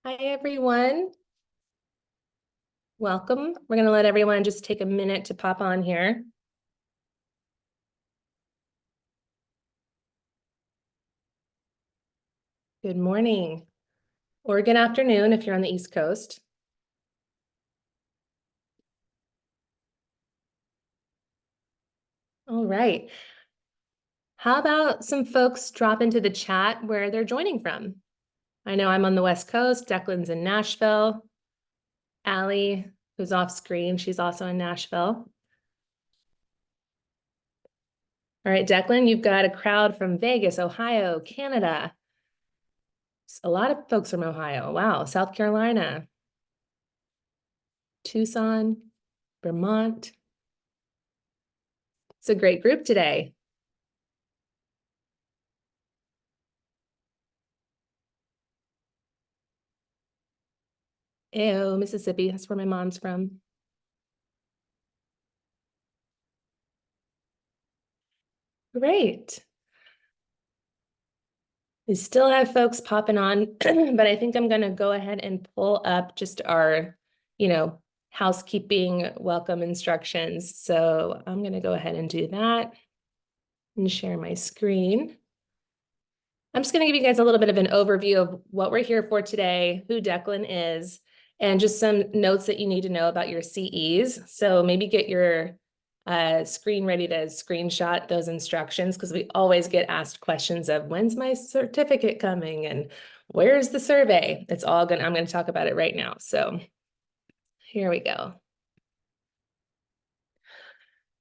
Hi, everyone. Welcome. We're going to let everyone just take a minute to pop on here. Good morning, or good afternoon if you're on the East Coast. All right. How about some folks drop into the chat where they're joining from? I know I'm on the West Coast. Declan's in Nashville. Allie, who's off screen, she's also in Nashville. All right, Declan, you've got a crowd from Vegas, Ohio, Canada. A lot of folks from Ohio. Wow, South Carolina, Tucson, Vermont. It's a great group today. Ew, Mississippi, that's where my mom's from. Great. We still have folks popping on, but I think I'm going to go ahead and pull up just our, housekeeping welcome instructions. So I'm going to go ahead and do that and share my screen. I'm just going to give you guys a little bit of an overview of what we're here for today, who Declan is, and just some notes that you need to know about your CEs. So maybe get your screen ready to screenshot those instructions, because we always get asked questions of when's my certificate coming and where's the survey? It's all good. I'm going to talk about it right now. So here we go.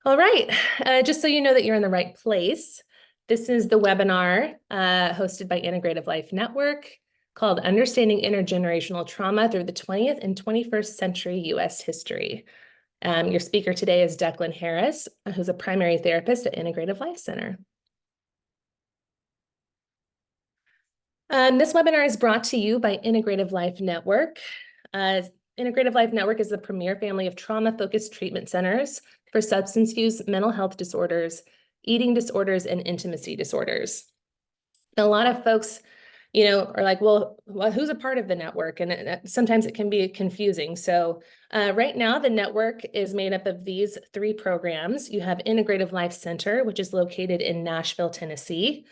All right, just so you know that you're in the right place, this is the webinar hosted by Integrative Life Network called Understanding Intergenerational Trauma Through the 20th and 21st Century U.S. History. Your speaker today is Declan Harris, who's a primary therapist at Integrative Life Center. This webinar is brought to you by Integrative Life Network. Integrative Life Network is the premier family of trauma-focused treatment centers for substance use, mental health disorders, eating disorders, and intimacy disorders. A lot of folks, are like, well, who's a part of the network? And sometimes it can be confusing. So right now, the network is made up of these three programs. You have Integrative Life Center, which is located in Nashville, Tennessee.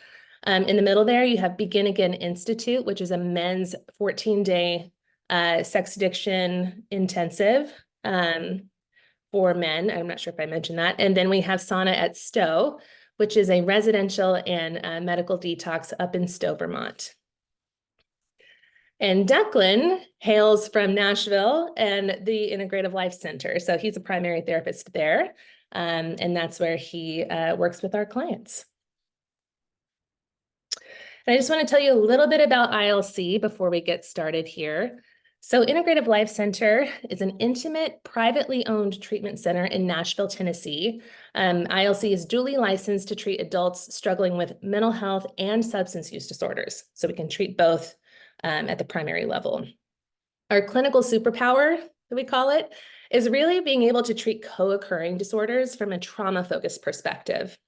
In the middle there, you have Begin Again Institute, which is a men's 14-day sex addiction intensive for men. I'm not sure if I mentioned that. And then we have Sauna at Stowe, which is a residential and medical detox up in Stowe, Vermont. And Declan hails from Nashville and the Integrative Life Center. So he's a primary therapist there. And that's where he works with our clients. And I just want to tell you a little bit about ILC before we get started here. So Integrative Life Center is an intimate, privately owned treatment center in Nashville, Tennessee. ILC is duly licensed to treat adults struggling with mental health and substance use disorders. So we can treat both at the primary level. Our clinical superpower, that we call it, is really being able to treat co-occurring disorders from a trauma-focused perspective.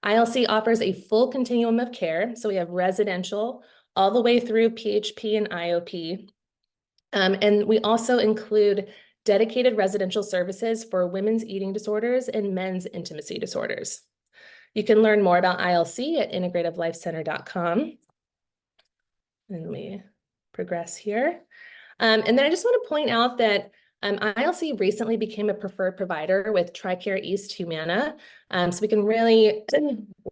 ILC offers a full continuum of care. So we have residential all the way through PHP and IOP. And we also include dedicated residential services for women's eating disorders and men's intimacy disorders. You can learn more about ILC at integrativelife.center.com. And let me progress here. And then I just want to point out that ILC recently became a preferred provider with TRICARE East Humana. So we can really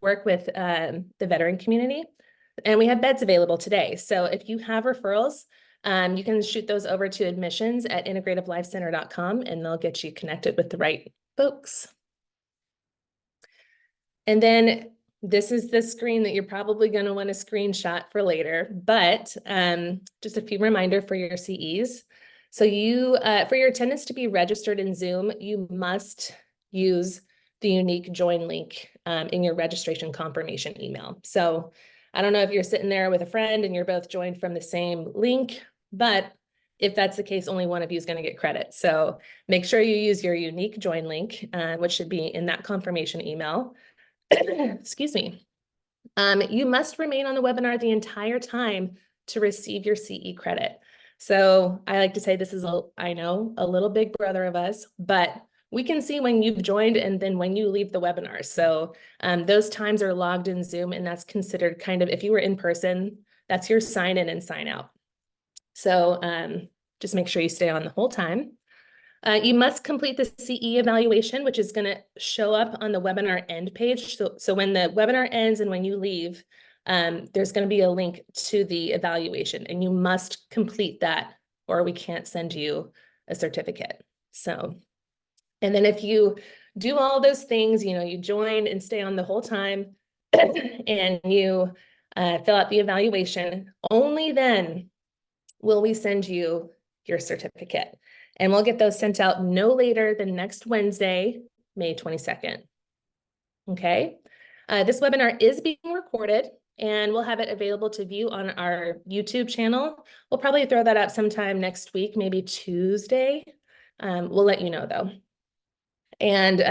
work with the veteran community. And we have beds available today. So if you have referrals, you can shoot those over to admissions at integrativelife.center.com and they'll get you connected with the right folks. And then this is the screen that you're probably going to want to screenshot for later, but just a few reminder for your CEs. So you, for your attendance to be registered in Zoom, you must use the unique join link in your registration confirmation email. So I don't know if you're sitting there with a friend and you're both joined from the same link, but if that's the case, only one of you is going to get credit. So make sure you use your unique join link, which should be in that confirmation email. Excuse me. You must remain on the webinar the entire time to receive your CE credit. So I like to say this is, I know, a little big brother of us, but we can see when you've joined and then when you leave the webinar. So those times are logged in Zoom, and that's considered kind of, if you were in person, that's your sign in and sign out. So just make sure you stay on the whole time. You must complete the CE evaluation, which is going to show up on the webinar end page. So when the webinar ends and when you leave, there's going to be a link to the evaluation, and you must complete that or we can't send you a certificate. So, and then if you do all those things, you join and stay on the whole time and you fill out the evaluation, only then will we send you your certificate. And we'll get those sent out no later than next Wednesday, May 22nd. Okay. This webinar is being recorded, and we'll have it available to view on our YouTube channel. We'll probably throw that up sometime next week, maybe Tuesday. We'll let you know though. And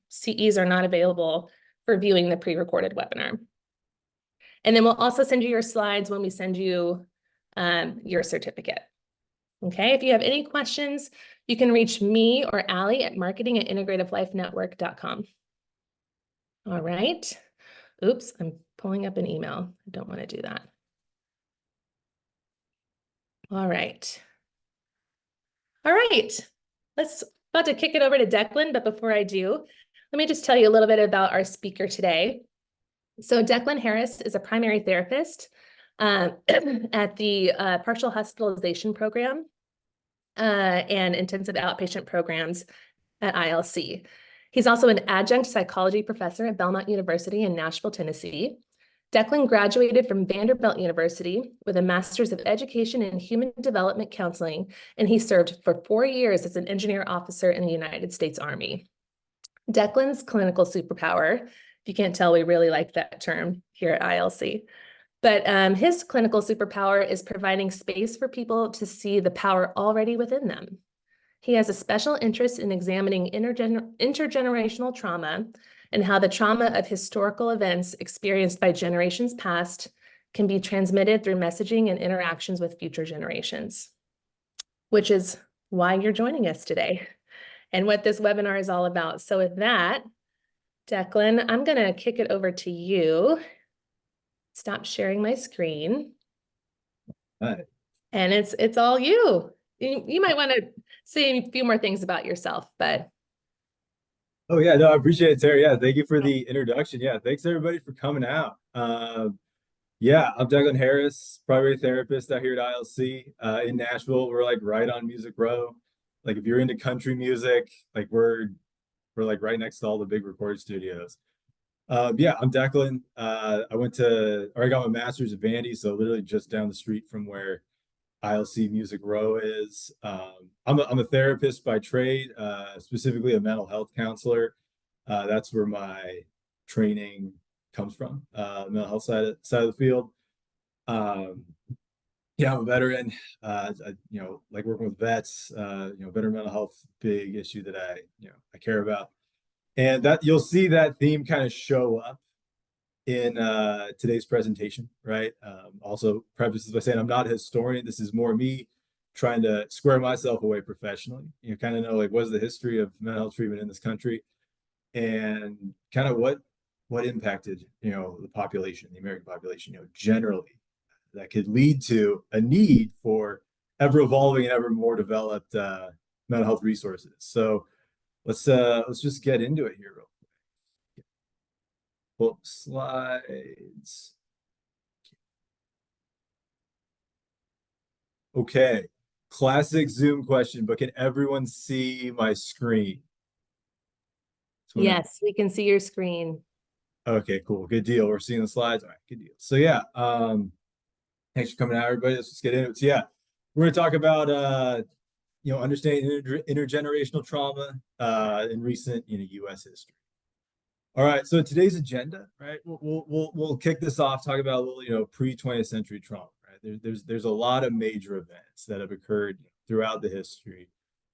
CEs are not available for viewing the pre-recorded webinar. And then we'll also send you your slides when we send you your certificate. Okay, if you have any questions, you can reach me or Allie at marketing@integrativelifenetwork.com. All right. Oops, I'm pulling up an email. I don't want to do that. All right. All right. Let's about to kick it over to Declan, but before I do, let me just tell you a little bit about our speaker today. So Declan Harris is a primary therapist at the partial hospitalization program and intensive outpatient programs at ILC. He's also an adjunct psychology professor at Belmont University in Nashville, Tennessee. Declan graduated from Vanderbilt University with a Master's of Education in Human Development Counseling, and he served for 4 years as an engineer officer in the United States Army. Declan's clinical superpower, if you can't tell, we really like that term here at ILC, but his clinical superpower is providing space for people to see the power already within them. He has a special interest in examining intergenerational trauma and how the trauma of historical events experienced by generations past can be transmitted through messaging and interactions with future generations, which is why you're joining us today and what this webinar is all about. So with that, Declan, I'm going to kick it over to you. Stop sharing my screen. All right. And it's all you. You might want to say a few more things about yourself, but. Oh yeah, no, I appreciate it, Terry. Yeah, thank you for the introduction. Yeah, thanks everybody for coming out. Yeah, I'm Declan Harris, primary therapist out here at ILC in Nashville. We're like right on Music Row. Like if you're into country music, like we're like right next to all the big recording studios. Yeah, I'm Declan. I got my master's at Vandy, so literally just down the street from where ILC Music Row is. I'm a therapist by trade, specifically a mental health counselor. That's where my training comes from, mental health side of the field. Yeah, I'm a veteran. Like working with vets. Veteran mental health, big issue that I care about, and that you'll see that theme kind of show up in today's presentation, right? Also prefaces by saying I'm not a historian. This is more me trying to square myself away professionally. Kind of know like what's the history of mental health treatment in this country, and kind of what impacted the population, the American population, generally, that could lead to a need for ever evolving and ever more developed mental health resources. So let's just get into it here real quick. Pull up slides. Okay, classic Zoom question, but can everyone see my screen? Yes, we can see your screen. Okay, cool. Good deal. We're seeing the slides. All right, good deal. So yeah, thanks for coming out, everybody. Let's just get into it. So yeah, we're gonna talk about understanding intergenerational trauma in recent U.S. history. All right, so today's agenda, right? We'll kick this off, talk about a little pre-20th century trauma, right? There's a lot of major events that have occurred throughout the history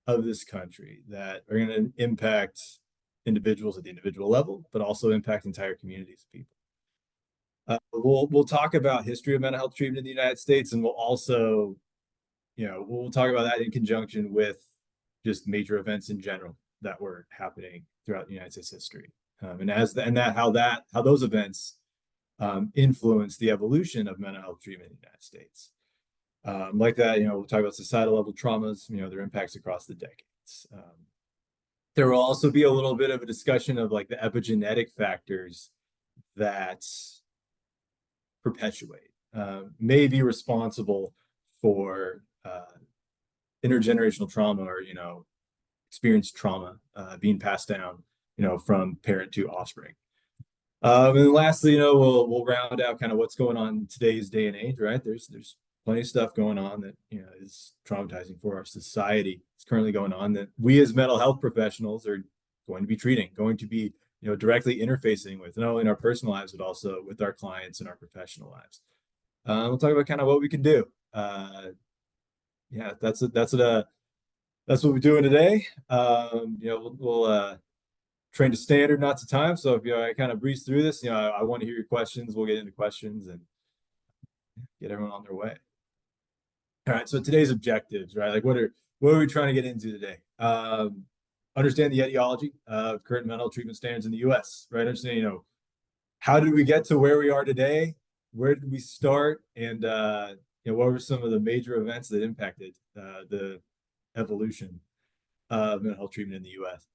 of this country that are going to impact individuals at the individual level, but also impact entire communities of people. We'll talk about history of mental health treatment in the United States, and we'll also we'll talk about that in conjunction with just major events in general that were happening throughout the United States history, how those events influence the evolution of mental health treatment in the United States. Like that, we'll talk about societal level traumas, their impacts across the decades. There will also be a little bit of a discussion of like the epigenetic factors that perpetuate, may be responsible for intergenerational trauma or, experienced trauma being passed down, from parent to offspring. And then lastly, we'll round out kind of what's going on in today's day and age, right? There's plenty of stuff going on that, is traumatizing for our society. It's currently going on that we as mental health professionals are going to be treating, going to be, directly interfacing with, not only in our personal lives, but also with our clients and our professional lives. We'll talk about kind of what we can do. Yeah, that's what we're doing today. We'll train to standard, not to time. So if I kind of breeze through this, I want to hear your questions. We'll get into questions and get everyone on their way. All right. So today's objectives, right? Like what are we trying to get into today? Understand the etiology of current mental treatment standards in the U.S., right? Understand, how did we get to where we are today? Where did we start? And what were some of the major events that impacted the evolution of mental health treatment in the U.S.?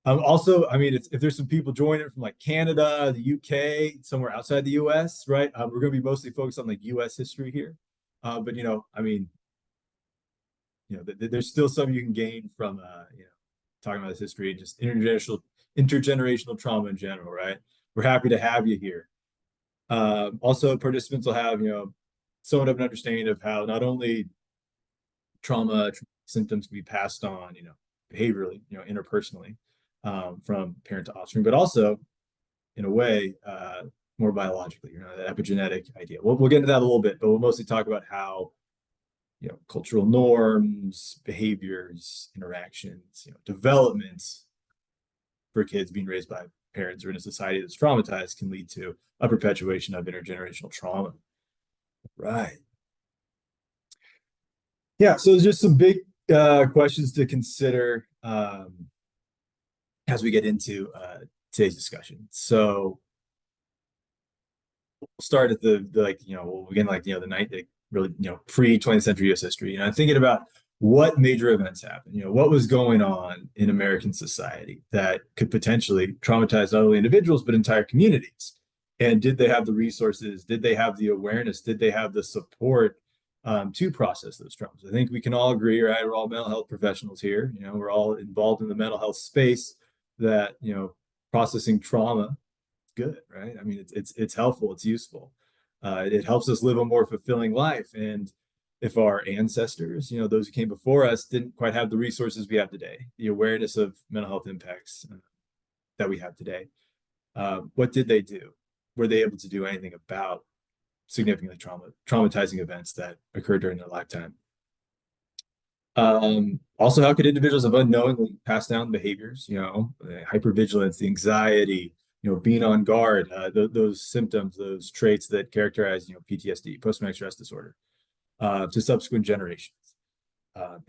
Also, I mean, if there's some people joining from like Canada, the UK, somewhere outside the US, right? We're going to be mostly focused on like US history here. But, I mean, there's still some you can gain from, talking about this history and just intergenerational trauma in general, right? We're happy to have you here. Also, participants will have, somewhat of an understanding of how not only trauma symptoms can be passed on, behaviorally, interpersonally, from parent to offspring, but also in a way more biologically, that epigenetic idea. We'll get into that a little bit, but we'll mostly talk about how cultural norms, behaviors, interactions, developments for kids being raised by parents or in a society that's traumatized can lead to a perpetuation of intergenerational trauma. Right. Yeah, so there's just some big questions to consider as we get into today's discussion. So we'll start at the we'll begin the night that really, pre-20th century US history. I'm thinking about what major events happened, what was going on in American society that could potentially traumatize not only individuals, but entire communities. And did they have the resources? Did they have the awareness? Did they have the support to process those traumas? I think we can all agree, right? We're all mental health professionals here. We're all involved in the mental health space that, processing trauma is good, right? I mean, it's helpful, it's useful. It helps us live a more fulfilling life. And if our ancestors, those who came before us, didn't quite have the resources we have today, the awareness of mental health impacts that we have today, what did they do? Were they able to do anything about significantly traumatizing events that occurred during their lifetime? Also, how could individuals have unknowingly passed down behaviors, hypervigilance, the anxiety, being on guard, those symptoms, those traits that characterize, PTSD, post-traumatic stress disorder, to subsequent generations.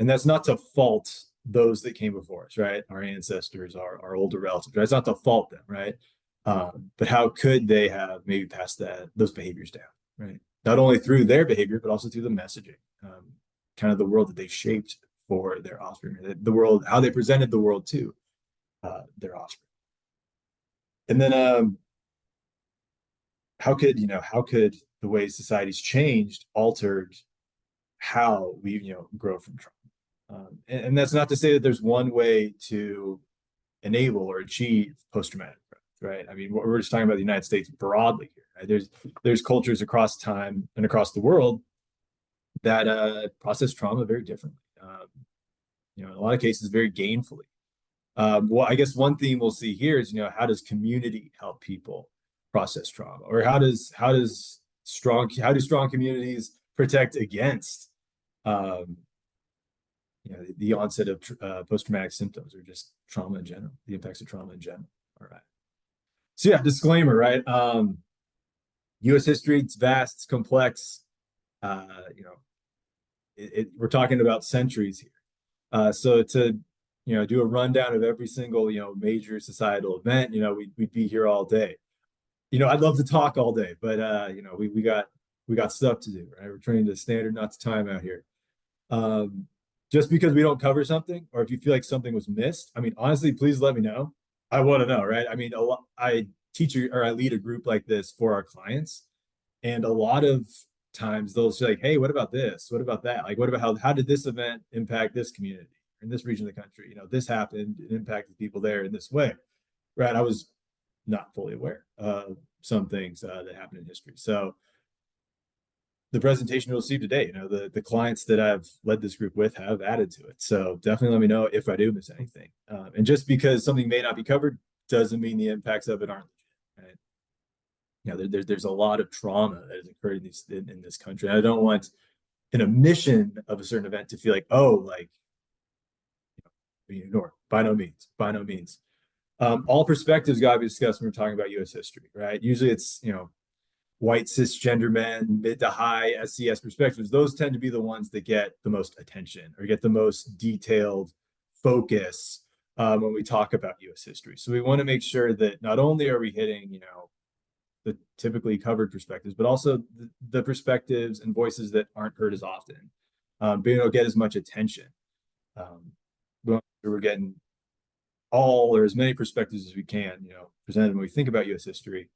And that's not to fault those that came before us, right? Our ancestors, our older relatives, right? It's not to fault them, right? But how could they have maybe passed those behaviors down, right? Not only through their behavior, but also through the messaging, kind of the world that they shaped for their offspring, the world, how they presented the world to their offspring. And then how could the way society's changed altered how we grow from trauma? And that's not to say that there's one way to enable or achieve post-traumatic growth, right? I mean, we're just talking about the United States broadly here, right? There's cultures across time and across the world that process trauma very differently. In a lot of cases, very gainfully. Well, I guess one theme we'll see here is, how does community help people process trauma, or how do strong communities protect against, the onset of post-traumatic symptoms or just trauma in general, the impacts of trauma in general. All right. So yeah, disclaimer, right? U.S. history, it's vast, it's complex. we're talking about centuries here. So to, do a rundown of every single, major societal event, we'd be here all day. I'd love to talk all day, but we got stuff to do, right? We're training to standard, not to time out here. Just because we don't cover something, or if you feel like something was missed, I mean, honestly, please let me know. I want to know, right? I mean, I lead a group like this for our clients, and a lot of times they'll say like, hey, what about this? What about that? Like, what about how did this event impact this community in this region of the country? This happened, it impacted people there in this way, right? I was not fully aware of some things that happened in history. So the presentation you'll see today, the clients that I've led this group with have added to it. So definitely let me know if I do miss anything. And just because something may not be covered doesn't mean the impacts of it aren't legit, right? There's a lot of trauma that has occurred in this country. And I don't want an omission of a certain event to feel like, oh, like, being ignored. By no means, by no means. All perspectives got to be discussed when we're talking about U.S. history, right? Usually it's, white cisgender men, mid to high SCS perspectives. Those tend to be the ones that get the most attention or get the most detailed focus when we talk about U.S. history. So we want to make sure that not only are we hitting, the typically covered perspectives, but also the perspectives and voices that aren't heard as often, being able to get as much attention. We're getting all or as many perspectives as we can, presented when we think about U.S. history,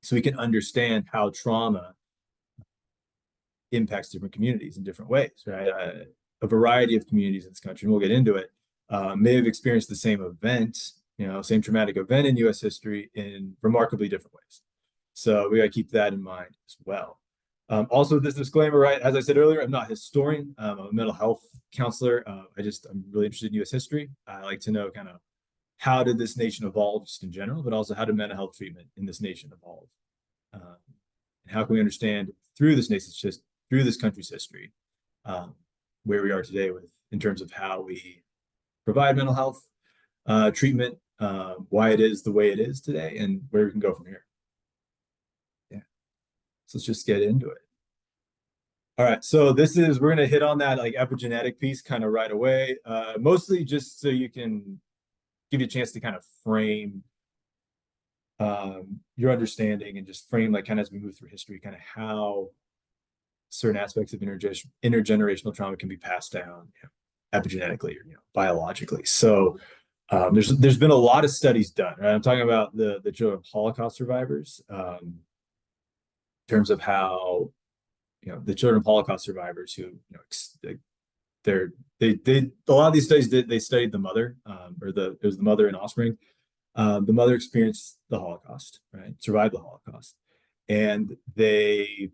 so we can understand how trauma impacts different communities in different ways, right? A variety of communities in this country, and we'll get into it, may have experienced the same event, same traumatic event in U.S. history in remarkably different ways. So we got to keep that in mind as well. Also, this disclaimer, right? As I said earlier, I'm not a historian. I'm a mental health counselor. I'm really interested in U.S. history. I like to know kind of how did this nation evolve just in general, but also how did mental health treatment in this nation evolve? And how can we understand through this country's history, where we are today in terms of how we provide mental health treatment, why it is the way it is today, and where we can go from here. Yeah. So let's just get into it. All right, so we're going to hit on that like epigenetic piece kind of right away, mostly just so you can give you a chance to kind of frame your understanding and just frame like kind of as we move through history, kind of how certain aspects of intergenerational trauma can be passed down epigenetically or biologically. So there's been a lot of studies done, right? I'm talking about the children of Holocaust survivors, in terms of how the children of Holocaust survivors who a lot of these studies they studied the mother, it was the mother and offspring. The mother experienced the Holocaust, right? Survived the Holocaust, and they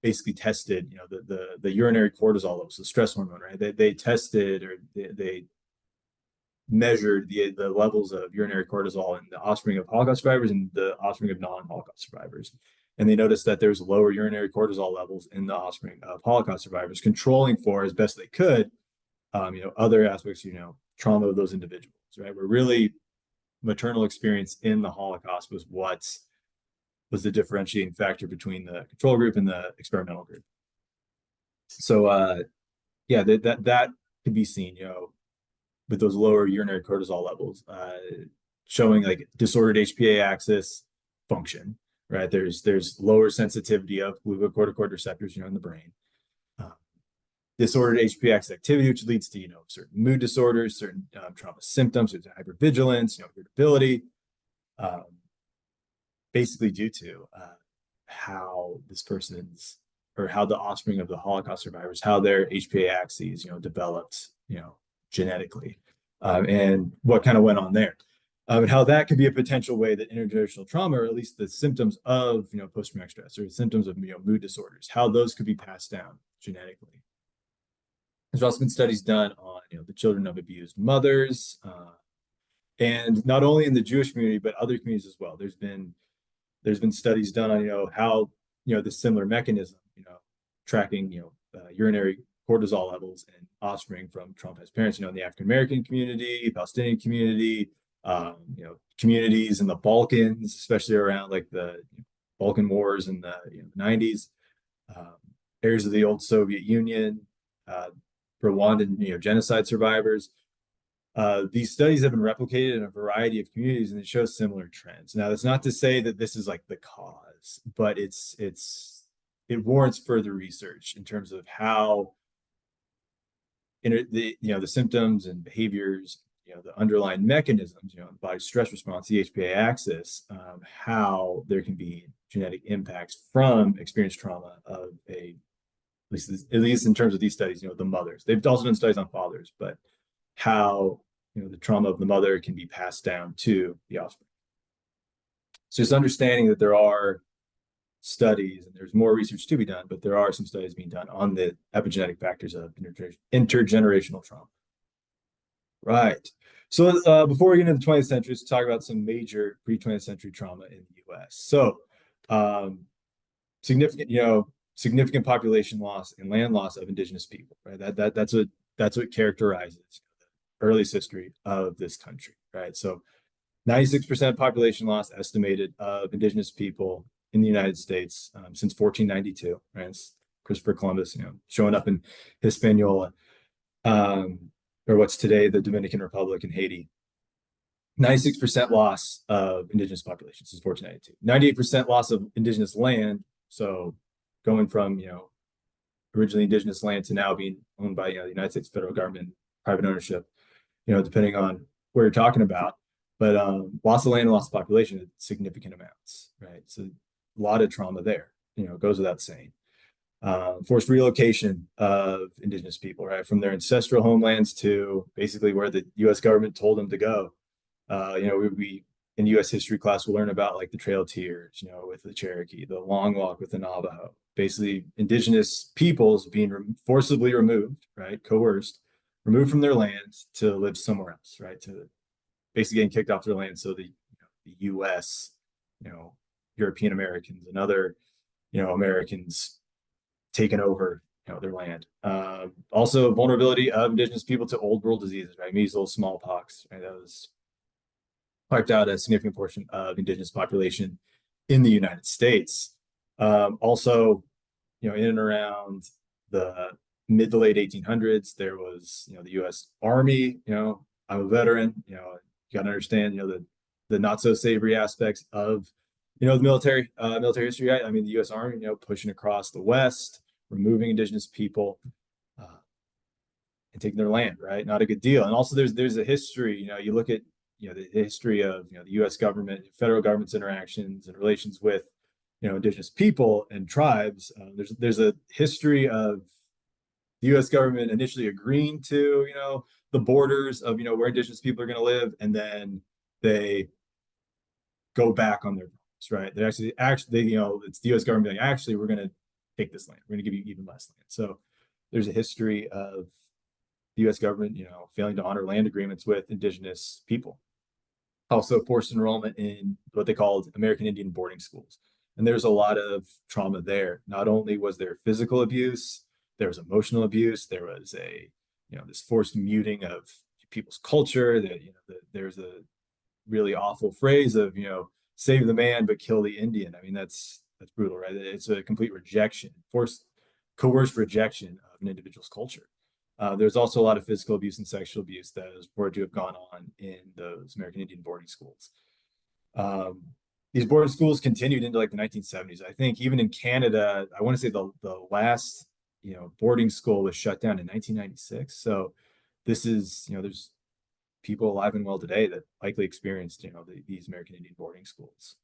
basically tested, the urinary cortisol levels, the stress hormone, right? They tested or they measured the levels of urinary cortisol in the offspring of Holocaust survivors and the offspring of non-Holocaust survivors. And they noticed that there's lower urinary cortisol levels in the offspring of Holocaust survivors, controlling for as best they could, other aspects, trauma of those individuals, right? Where really maternal experience in the Holocaust was what was the differentiating factor between the control group and the experimental group. So, that could be seen, with those lower urinary cortisol levels, showing like disordered HPA axis function, right? There's lower sensitivity of glucocorticoid receptors, in the brain. Disordered HPA axis activity, which leads to, certain mood disorders, certain trauma symptoms, hypervigilance, irritability, basically due to how this person's or how the offspring of the Holocaust survivors, how their HPA axes, developed, genetically, and what kind of went on there. And how that could be a potential way that intergenerational trauma, or at least the symptoms of, post-traumatic stress or symptoms of, mood disorders, how those could be passed down genetically. There's also been studies done on, the children of abused mothers, and not only in the Jewish community, but other communities as well. There's been studies done on, how, the similar mechanism, tracking, urinary cortisol levels and offspring from traumatized parents, in the African-American community, Palestinian community, communities in the Balkans, especially around like the Balkan Wars in the 90s. areas of the old Soviet Union, Rwandan, genocide survivors. These studies have been replicated in a variety of communities, and it shows similar trends. Now, that's not to say that this is like the cause, but it warrants further research in terms of how the symptoms and behaviors, the underlying mechanisms, the body's stress response, the HPA axis, how there can be genetic impacts from experienced trauma of at least in terms of these studies, the mothers. They've also done studies on fathers, but how the trauma of the mother can be passed down to the offspring. So just understanding that there are studies and there's more research to be done, but there are some studies being done on the epigenetic factors of intergenerational trauma. Right. So before we get into the 20th century, let's talk about some major pre-20th century trauma in the U.S. So significant population loss and land loss of indigenous people, right? That's what characterizes the earliest history of this country, right? So 96% population loss estimated of indigenous people in the United States since 1492, right? It's Christopher Columbus, showing up in Hispaniola, or what's today the Dominican Republic and Haiti. 96% loss of indigenous population since 1492. 98% loss of indigenous land. So going from, originally indigenous land to now being owned by, the United States federal government, private ownership, depending on where you're talking about. But loss of land and loss of population at significant amounts, right? So a lot of trauma there, goes without saying. Forced relocation of indigenous people, right? From their ancestral homelands to basically where the U.S. government told them to go. We in U.S. history class, we'll learn about like the Trail of Tears, with the Cherokee, the Long Walk with the Navajo. Basically, indigenous peoples being forcibly removed, right? Coerced, removed from their lands to live somewhere else, right? To basically getting kicked off their land. So the U.S., European Americans and other, Americans taken over, their land. Also, vulnerability of indigenous people to old world diseases, right? Measles, smallpox, right? That was wiped out a significant portion of indigenous population in the United States. Also, in and around the mid to late 1800s, there was, the U.S. Army. I'm a veteran. You got to understand, the not so savory aspects of, the military history. Right? I mean, the U.S. Army, pushing across the West, removing indigenous people, and taking their land. Right, not a good deal. And also, there's a history. You look at the history of the U.S. government, federal government's interactions and relations with indigenous people and tribes. There's a history of the U.S. government initially agreeing to the borders of where indigenous people are going to live, and then they go back on their promise, right? They actually it's the U.S. government being actually, we're going to take this land, we're going to give you even less land. So there's a history of the U.S. government failing to honor land agreements with indigenous people. Also forced enrollment in what they called American Indian boarding schools. And there's a lot of trauma there. Not only was there physical abuse, there was emotional abuse, there was this forced muting of people's culture. That there's a really awful phrase of save the man but kill the Indian. I mean, that's brutal, right? It's a complete rejection, coerced rejection of an individual's culture. There's also a lot of physical abuse and sexual abuse that is reported to have gone on in those American Indian boarding schools. These boarding schools continued into like the 1970s. I think even in Canada, I want to say the last boarding school was shut down in 1996. So this is there's people alive and well today that likely experienced these American Indian boarding schools.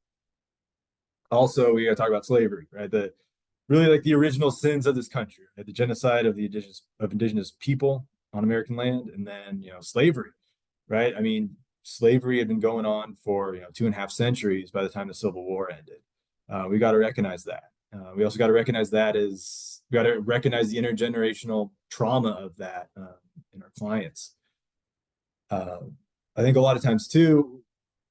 Also, we got to talk about slavery, right? Really like the original sins of this country, right? The genocide of indigenous people on American land, and then slavery, right? I mean, slavery had been going on for 2.5 centuries by the time the Civil War ended. We got to recognize that. We also got to recognize we got to recognize the intergenerational trauma of that in our clients. I think a lot of times too,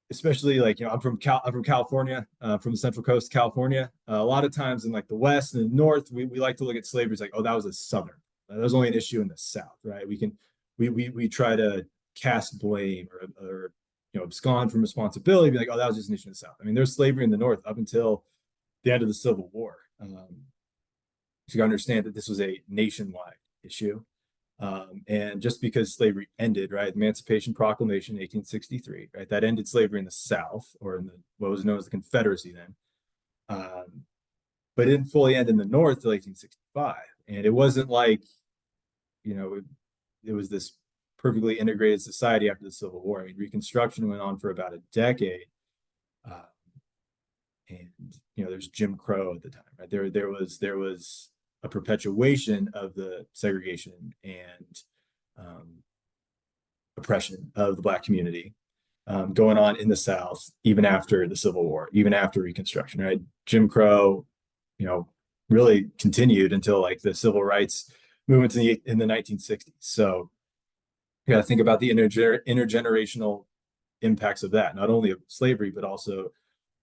especially like I'm from California, from the Central Coast, California. A lot of times in like the West and the North, we like to look at slavery as like, oh, that was a Southern. That was only an issue in the South, right? We try to cast blame or abscond from responsibility, be like, oh, that was just an issue in the South. I mean, there's slavery in the North up until the end of the Civil War. to understand that this was a nationwide issue. And just because slavery ended, right, Emancipation Proclamation, 1863, right, that ended slavery in the South, or in the, what was known as the Confederacy then, but it didn't fully end in the North till 1865. And it wasn't like, you know, it was this perfectly integrated society after the Civil War. I mean, Reconstruction went on for about a decade. And, you know, there's Jim Crow at the time, right? There was a perpetuation of the segregation and oppression of the Black community going on in the South, even after the Civil War, even after Reconstruction, right? Jim Crow, you know, really continued until like the civil rights movement in the 1960s. So you got to think about the intergenerational impacts of that, not only of slavery, but also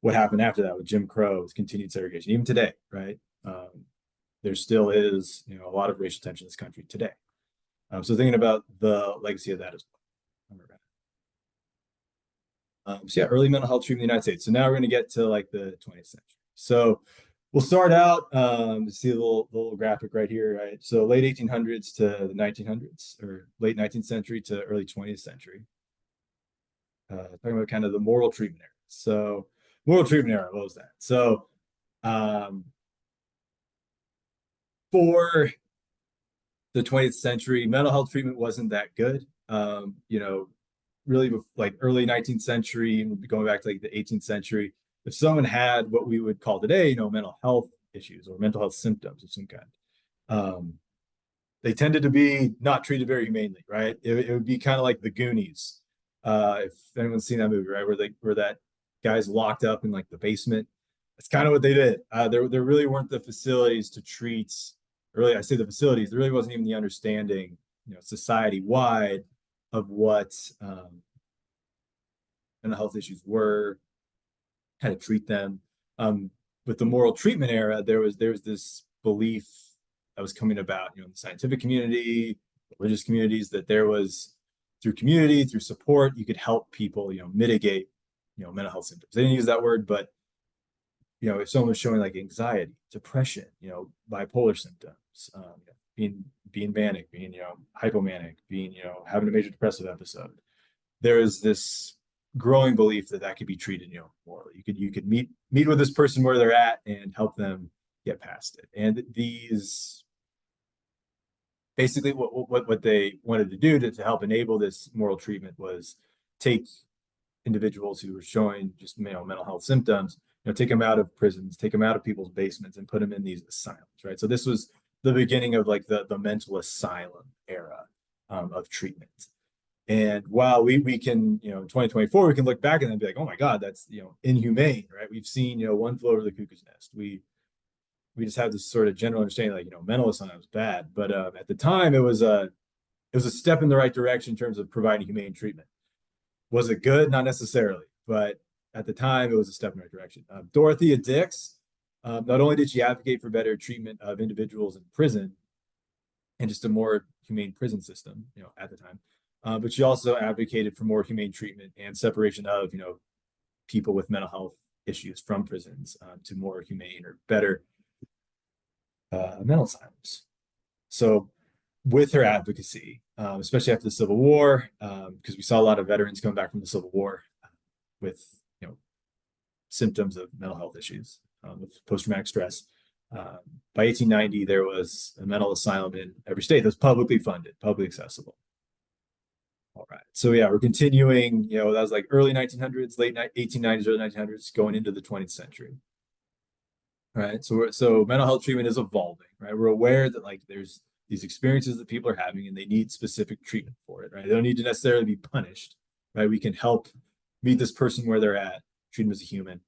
what happened after that with Jim Crow, with continued segregation, even today, right? There still is, you know, a lot of racial tension in this country today. So thinking about the legacy of that as well. So yeah, early mental health treatment in the United States. So now we're going to get to like the 20th century. So we'll start out, see a little graphic right here, right? So late 1800s to the 1900s, or late 19th century to early 20th century. Talking about kind of the moral treatment era. So moral treatment era, what was that? So for the 20th century, mental health treatment wasn't that good. You know, really like early 19th century, going back to like the 18th century, if someone had what we would call today, you know, mental health issues or mental health symptoms of some kind, they tended to be not treated very humanely, right? It would be kind of like the Goonies. If anyone's seen that movie, right, where that guy's locked up in like the basement. That's kind of what they did. There really weren't the facilities to treat. Really, I say the facilities. There really wasn't even the understanding, you know, society-wide of what mental health issues were, how to treat them. With the moral treatment era, there was this belief that was coming about, you know, in the scientific community, religious communities, that there was, through community, through support, you could help people, you know, mitigate, you know, mental health symptoms. They didn't use that word, but, you know, if someone was showing like anxiety, depression, you know, bipolar symptoms, being manic, being, you know, hypomanic, being, you know, having a major depressive episode, there is this growing belief that that could be treated, you know, morally. You could meet with this person where they're at and help them get past it. And these, basically what they wanted to do to help enable this moral treatment was take individuals who were showing just, you know, mental health symptoms, you know, take them out of prisons, take them out of people's basements and put them in these asylums, right? So this was the beginning of like the mental asylum era of treatment. And while we can, you know, in 2024, we can look back and be like, oh my God, that's, you know, inhumane, right? We've seen, you know, one flew over the cuckoo's nest. We just have this sort of general understanding, like, you know, mental asylum is bad. But at the time, it was a step in the right direction in terms of providing humane treatment. Was it good? Not necessarily, but at the time, it was a step in the right direction. Dorothea Dix, not only did she advocate for better treatment of individuals in prison and just a more humane prison system, you know, at the time, but she also advocated for more humane treatment and separation of, you know, people with mental health issues from prisons to more humane or better mental asylums. So with her advocacy, especially after the Civil War, because we saw a lot of veterans coming back from the Civil War with, you know, symptoms of mental health issues, with post-traumatic stress. By 1890, there was a mental asylum in every state that was publicly funded, publicly accessible. All right. So yeah, we're continuing, you know, that was like early 1900s, late 1890s, early 1900s, going into the 20th century. All right. So mental health treatment is evolving, right? We're aware that like there's these experiences that people are having and they need specific treatment for it, right? They don't need to necessarily be punished, right? We can help meet this person where they're at, treat them as a human,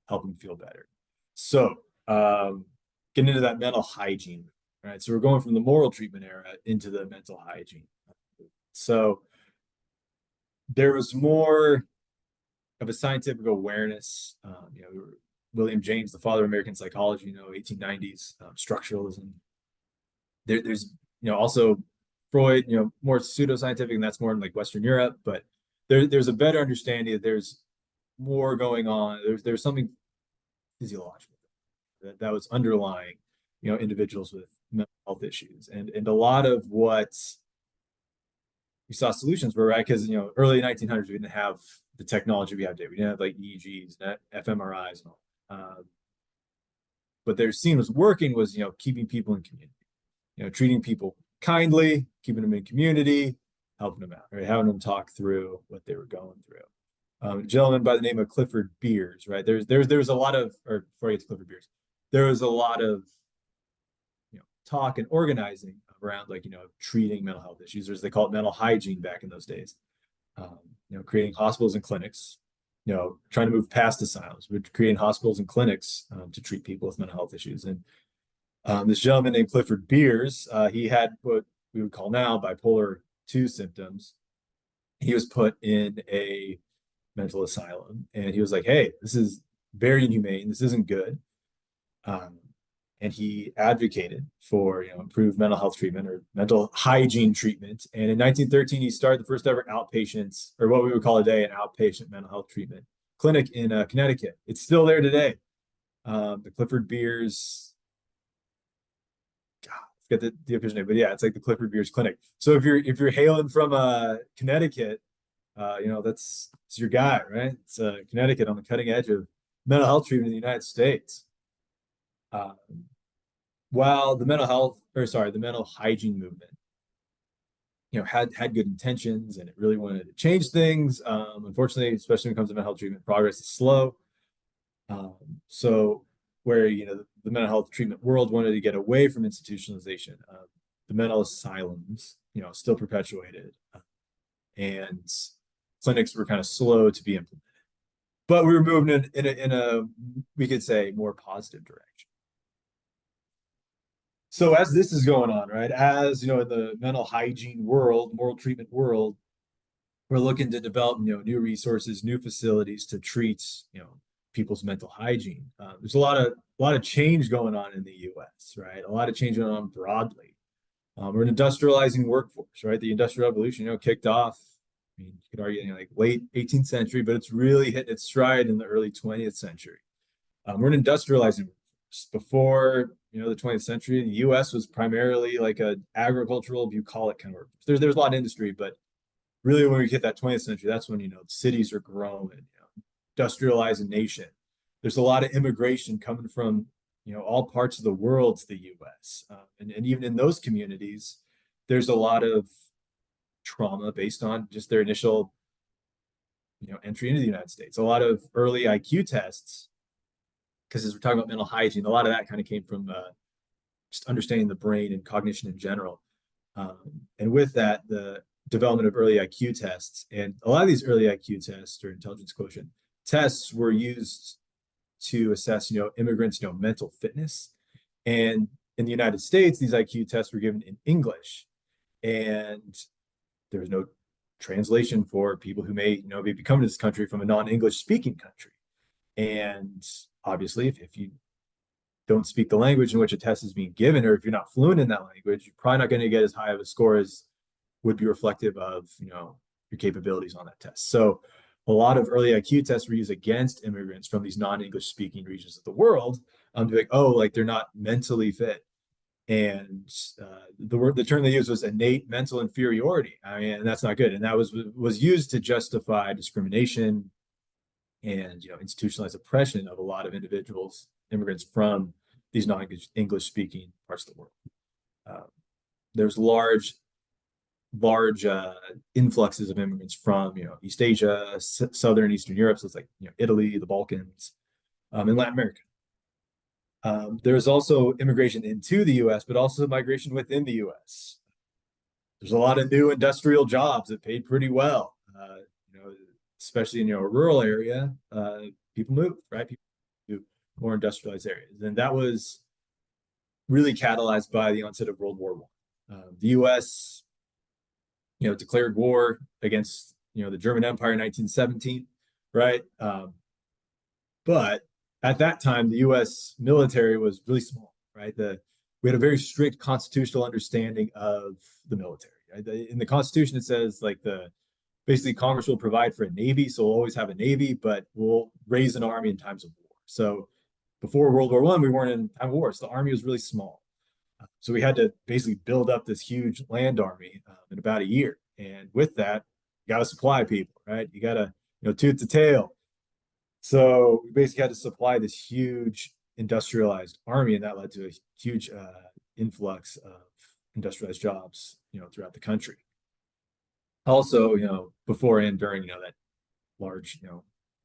help them feel better. So getting into that mental hygiene, right? So we're going from the moral treatment era into the mental hygiene. So there was more of a scientific awareness. You know, William James, the father of American psychology, you know, 1890s, structuralism. There's, you know, also Freud, you know, more pseudoscientific, and that's more in like Western Europe. But there's a better understanding that there's more going on. There's something physiological that was underlying individuals with mental health issues. And a lot of what we saw solutions were, right, because early 1900s we didn't have the technology we have today. We didn't have like EEGs and fMRIs and all. But their scene was working was keeping people in community, treating people kindly, keeping them in community, helping them out, right, having them talk through what they were going through. A gentleman by the name of Clifford Beers, right? There's a lot of, or before I get to Clifford Beers, there was a lot of talk and organizing around treating mental health issues, or as they call it, mental hygiene back in those days. Creating hospitals and clinics, trying to move past asylums, but creating hospitals and clinics to treat people with mental health issues. And this gentleman named Clifford Beers, he had what we would call now bipolar 2 symptoms. He was put in a mental asylum, and he was like, hey, this is very inhumane, this isn't good. And he advocated for improved mental health treatment or mental hygiene treatment. And in 1913, he started the first ever outpatients, or what we would call today an outpatient mental health treatment clinic in Connecticut. It's still there today. The Clifford Beers, God, I forget the official name, but yeah, it's like the Clifford Beers Clinic. So if you're hailing from Connecticut, that's your guy, right? It's Connecticut on the cutting edge of mental health treatment in the United States. While the mental hygiene movement, had good intentions and it really wanted to change things. Unfortunately, especially when it comes to mental health treatment, progress is slow. So where the mental health treatment world wanted to get away from institutionalization, the mental asylums, still perpetuated, and clinics were kind of slow to be implemented. But we were moving in a we could say more positive direction. So as this is going on, right, as in the mental hygiene world, moral treatment world, we're looking to develop new resources, new facilities to treat people's mental hygiene. There's a lot of change going on in the U.S., right? A lot of change going on broadly. We're an industrializing workforce, right? The Industrial Revolution, kicked off. I mean, you could argue like late 18th century, but it's really hit its stride in the early 20th century. We're an industrializing workforce. Before the 20th century, the U.S. was primarily like an agricultural, bucolic kind of workforce. There's a lot of industry, but really when we hit that 20th century, that's when cities are growing, industrializing nation. There's a lot of immigration coming from all parts of the world to the U.S. And even in those communities, there's a lot of trauma based on just their initial entry into the United States. A lot of early IQ tests, because as we're talking about mental hygiene, a lot of that kind of came from just understanding the brain and cognition in general. And with that, the development of early IQ tests, and a lot of these early IQ tests or intelligence quotient tests were used to assess, immigrants, mental fitness. And in the United States, these IQ tests were given in English, and there was no translation for people who may, be coming to this country from a non-English speaking country. And obviously, if you don't speak the language in which a test is being given, or if you're not fluent in that language, you're probably not going to get as high of a score as would be reflective of your capabilities on that test. So a lot of early IQ tests were used against immigrants from these non-English speaking regions of the world to be like, oh, like they're not mentally fit. And the term they used was innate mental inferiority. I mean, and that's not good. And that was used to justify discrimination and institutionalized oppression of a lot of individuals, immigrants from these non-English speaking parts of the world. There's large influxes of immigrants from East Asia, Southern and Eastern Europe, so it's like Italy, the Balkans, and Latin America. There's also immigration into the U.S., but also migration within the U.S. There's a lot of new industrial jobs that paid pretty well. Especially in a rural area, people move, right? People to more industrialized areas, and that was really catalyzed by the onset of World War I. The U.S., declared war against the German Empire in 1917, right? But at that time, the U.S. military was really small, right? We had a very strict constitutional understanding of the military. Right? In the Constitution, it says basically Congress will provide for a Navy, so we'll always have a Navy, but we'll raise an army in times of war. So before World War I, we weren't in time of war, so the army was really small. So we had to basically build up this huge land army in about a year. And with that, you got to supply people, right? You got to, toot the tail. So we basically had to supply this huge industrialized army, and that led to a huge influx of industrialized jobs, throughout the country. Also, before and during, that large,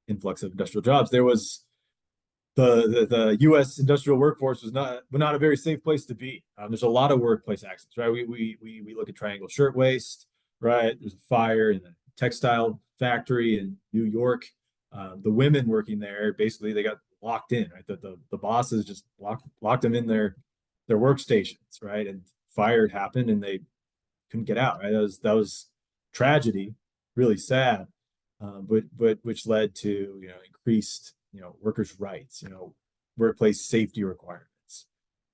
influx of industrial jobs, there was the U.S. industrial workforce was not a very safe place to be. There's a lot of workplace accidents, right? We look at Triangle Shirtwaist, right? There's a fire in the textile factory in New York. The women working there, basically, they got locked in, right? The bosses just locked them in their workstations, right? And fire happened, and they couldn't get out, right? That was tragedy, really sad, but which led to increased workers' rights, workplace safety requirements,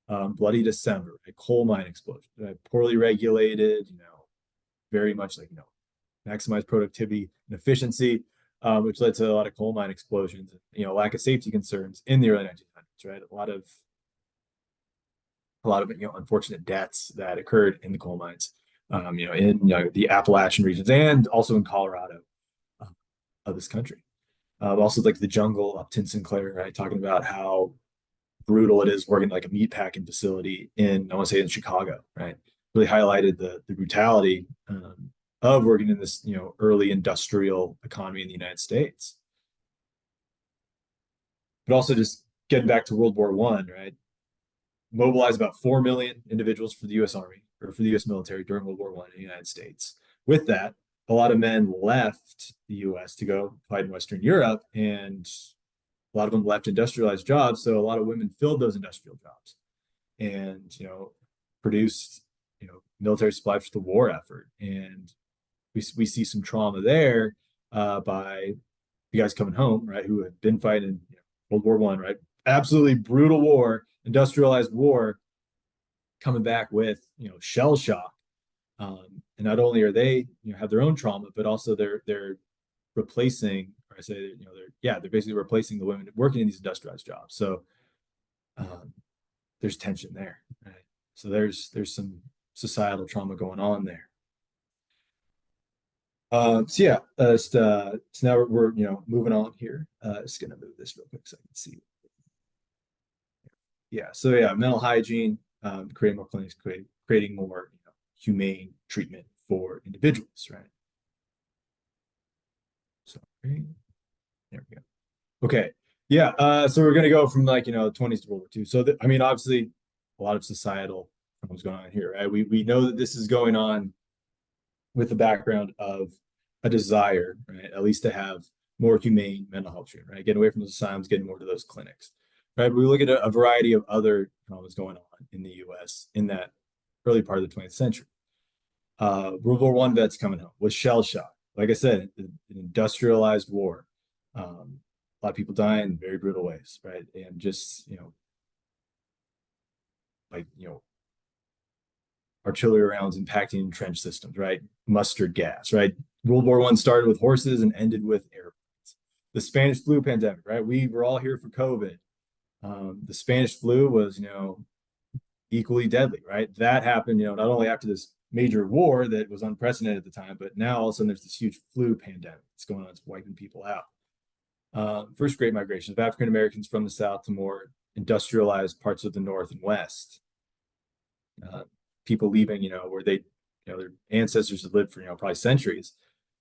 bloody December, a coal mine explosion, poorly regulated, very much like maximize productivity and efficiency, which led to a lot of coal mine explosions, lack of safety concerns in the early 1900s, right? A lot of unfortunate deaths that occurred in the coal mines, in the Appalachian regions and also in Colorado of this country. Also like the jungle up in Sinclair, right? Talking about how brutal it is working like a meat packing facility in Chicago, right? Really highlighted the brutality of working in this early industrial economy in the United States. But also just getting back to World War I, right? Mobilized about 4 million individuals for the U.S. Army or for the U.S. military during World War I in the United States. With that, a lot of men left the U.S. to go fight in Western Europe, and a lot of them left industrialized jobs. So a lot of women filled those industrial jobs, and produced military supply for the war effort. And we see some trauma there by you guys coming home, right? Who have been fighting World War I, right? Absolutely brutal war, industrialized war, coming back with shell shock. And not only are they have their own trauma, but also they're replacing, or I say they're basically replacing the women working in these industrialized jobs. So there's tension there, right? So there's some societal trauma going on there. So now we're moving on here. Just gonna move this real quick so I can see. Mental hygiene, creating more clinics, creating more humane treatment for individuals, right? So there we go. Okay, so we're gonna go from 20s to World War II. So obviously a lot of societal problems going on here, right? We know that this is going on with the background of a desire, right, at least to have more humane mental health treatment, right? Getting away from those asylums, getting more to those clinics, right? We look at a variety of other problems going on in the U.S. in that early part of the 20th century. World War I vets coming home with shell shock. Like I said, an industrialized war. A lot of people dying in very brutal ways, right? And just artillery rounds impacting trench systems, right? Mustard gas, right? World War I started with horses and ended with airplanes. The Spanish flu pandemic, right? We were all here for COVID. The Spanish flu was, equally deadly, right? That happened, not only after this major war that was unprecedented at the time, but now all of a sudden there's this huge flu pandemic that's going on. It's wiping people out. First Great Migration of African Americans from the South to more industrialized parts of the North and West. People leaving, where they, their ancestors had lived for, probably centuries,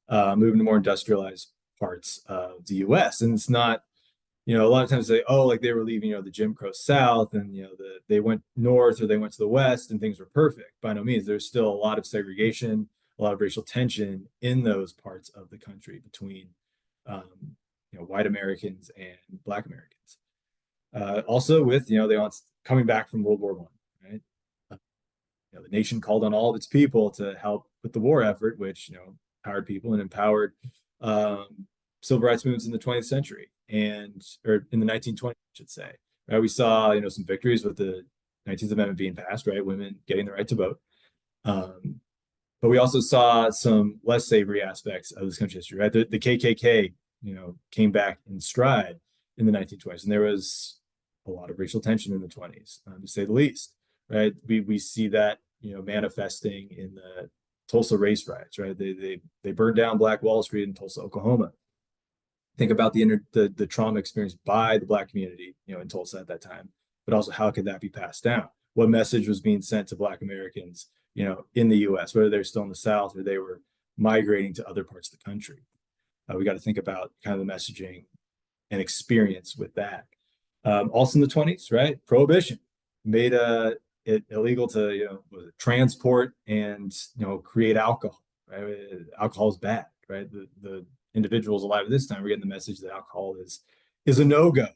moving to more industrialized parts of the U.S. And it's not, a lot of times they, they were leaving, the Jim Crow South, and, they went north or they went to the West and things were perfect. By no means. There's still a lot of segregation, a lot of racial tension in those parts of the country between, white Americans and Black Americans. Also with, they want coming back from World War I, right? The nation called on all of its people to help with the war effort, which, empowered people and empowered civil rights movements in the 20th century or in the 1920s, I should say. Right? We saw, some victories with the 19th Amendment being passed, right? Women getting the right to vote. But we also saw some less savory aspects of this country's history, right? The KKK, came back in stride in the 1920s. And there was a lot of racial tension in the 20s, to say the least, right? We see that, manifesting in the Tulsa race riots, right? They burned down Black Wall Street in Tulsa, Oklahoma. Think about the trauma experienced by the Black community, in Tulsa at that time, but also how could that be passed down? What message was being sent to Black Americans, in the U.S., whether they're still in the South or they were migrating to other parts of the country? We got to think about kind of the messaging and experience with that. Also in the 20s, right? Prohibition made it illegal to, transport and, create alcohol, right? Alcohol is bad, right? The individuals alive at this time were getting the message that alcohol is a no-go.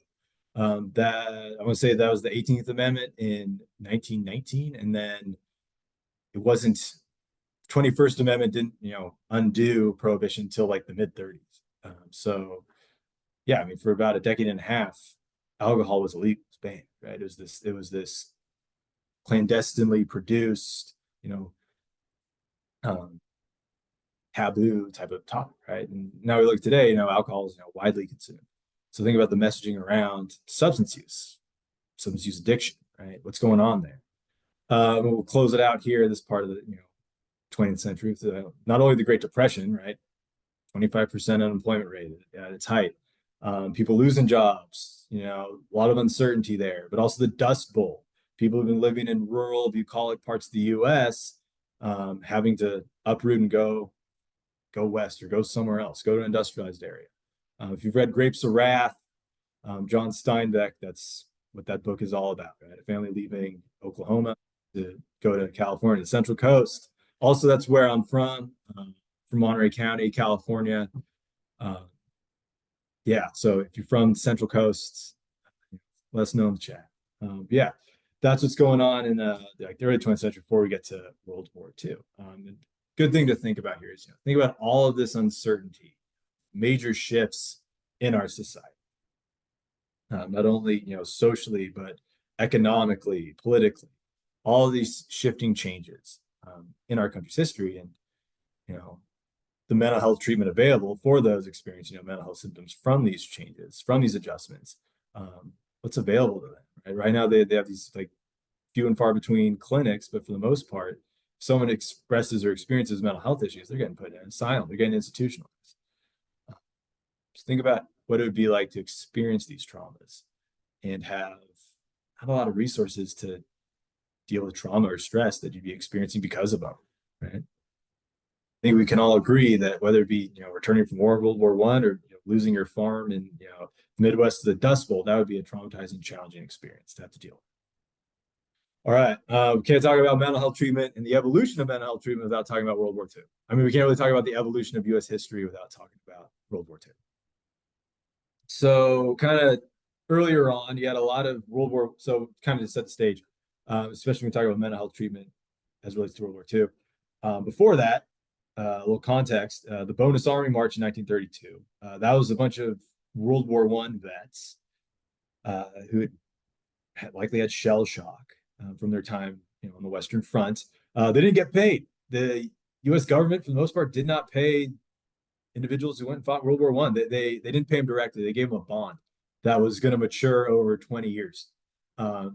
That I want to say that was the 18th Amendment in 1919, and then it wasn't 21st Amendment didn't, undo prohibition until like the mid 30s. So yeah, I mean, for about a decade and a half, alcohol was illegal, it was banned, right? It was this clandestinely produced, taboo type of topic, right? And now we look today, alcohol is, widely consumed. So think about the messaging around substance use addiction, right? What's going on there? We'll close it out here, this part of the, 20th century, not only the Great Depression, right? 25% unemployment rate at its height. People losing jobs, a lot of uncertainty there, but also the Dust Bowl. People who've been living in rural, bucolic parts of the U.S., having to uproot and go west or go somewhere else, go to an industrialized area. If you've read Grapes of Wrath, John Steinbeck, that's what that book is all about, right? A family leaving Oklahoma to go to California, the Central Coast. Also, that's where I'm from Monterey County, California. Yeah, so if you're from the Central Coast, let us know in the chat. Yeah, that's what's going on in the early 20th century before we get to World War II. Good thing to think about here is, think about all of this uncertainty, major shifts in our society. Not only, socially, but economically, politically, all of these shifting changes in our country's history, and, the mental health treatment available for those experiencing, mental health symptoms from these changes, from these adjustments. What's available to them, right? Right now, they have these like few and far between clinics, but for the most part, if someone expresses or experiences mental health issues, they're getting put in asylum, they're getting institutionalized. Just think about what it would be like to experience these traumas and have a lot of resources to deal with trauma or stress that you'd be experiencing because of them, right? I think we can all agree that whether it be, returning from World War I or losing your farm in, the Midwest to the Dust Bowl, that would be a traumatizing, challenging experience to have to deal with. All right, we can't talk about mental health treatment and the evolution of mental health treatment without talking about World War II. I mean, we can't really talk about the evolution of U.S. history without talking about World War II. So kind of earlier on, you had a lot of so kind of to set the stage, especially when we talk about mental health treatment as it relates to World War II. Before that, a little context, the Bonus Army March in 1932. That was a bunch of World War I vets who likely had shell shock from their time, on the Western Front. They didn't get paid. The U.S. government, for the most part, did not pay individuals who went and fought World War I. They didn't pay them directly. They gave them a bond that was going to mature over 20 years.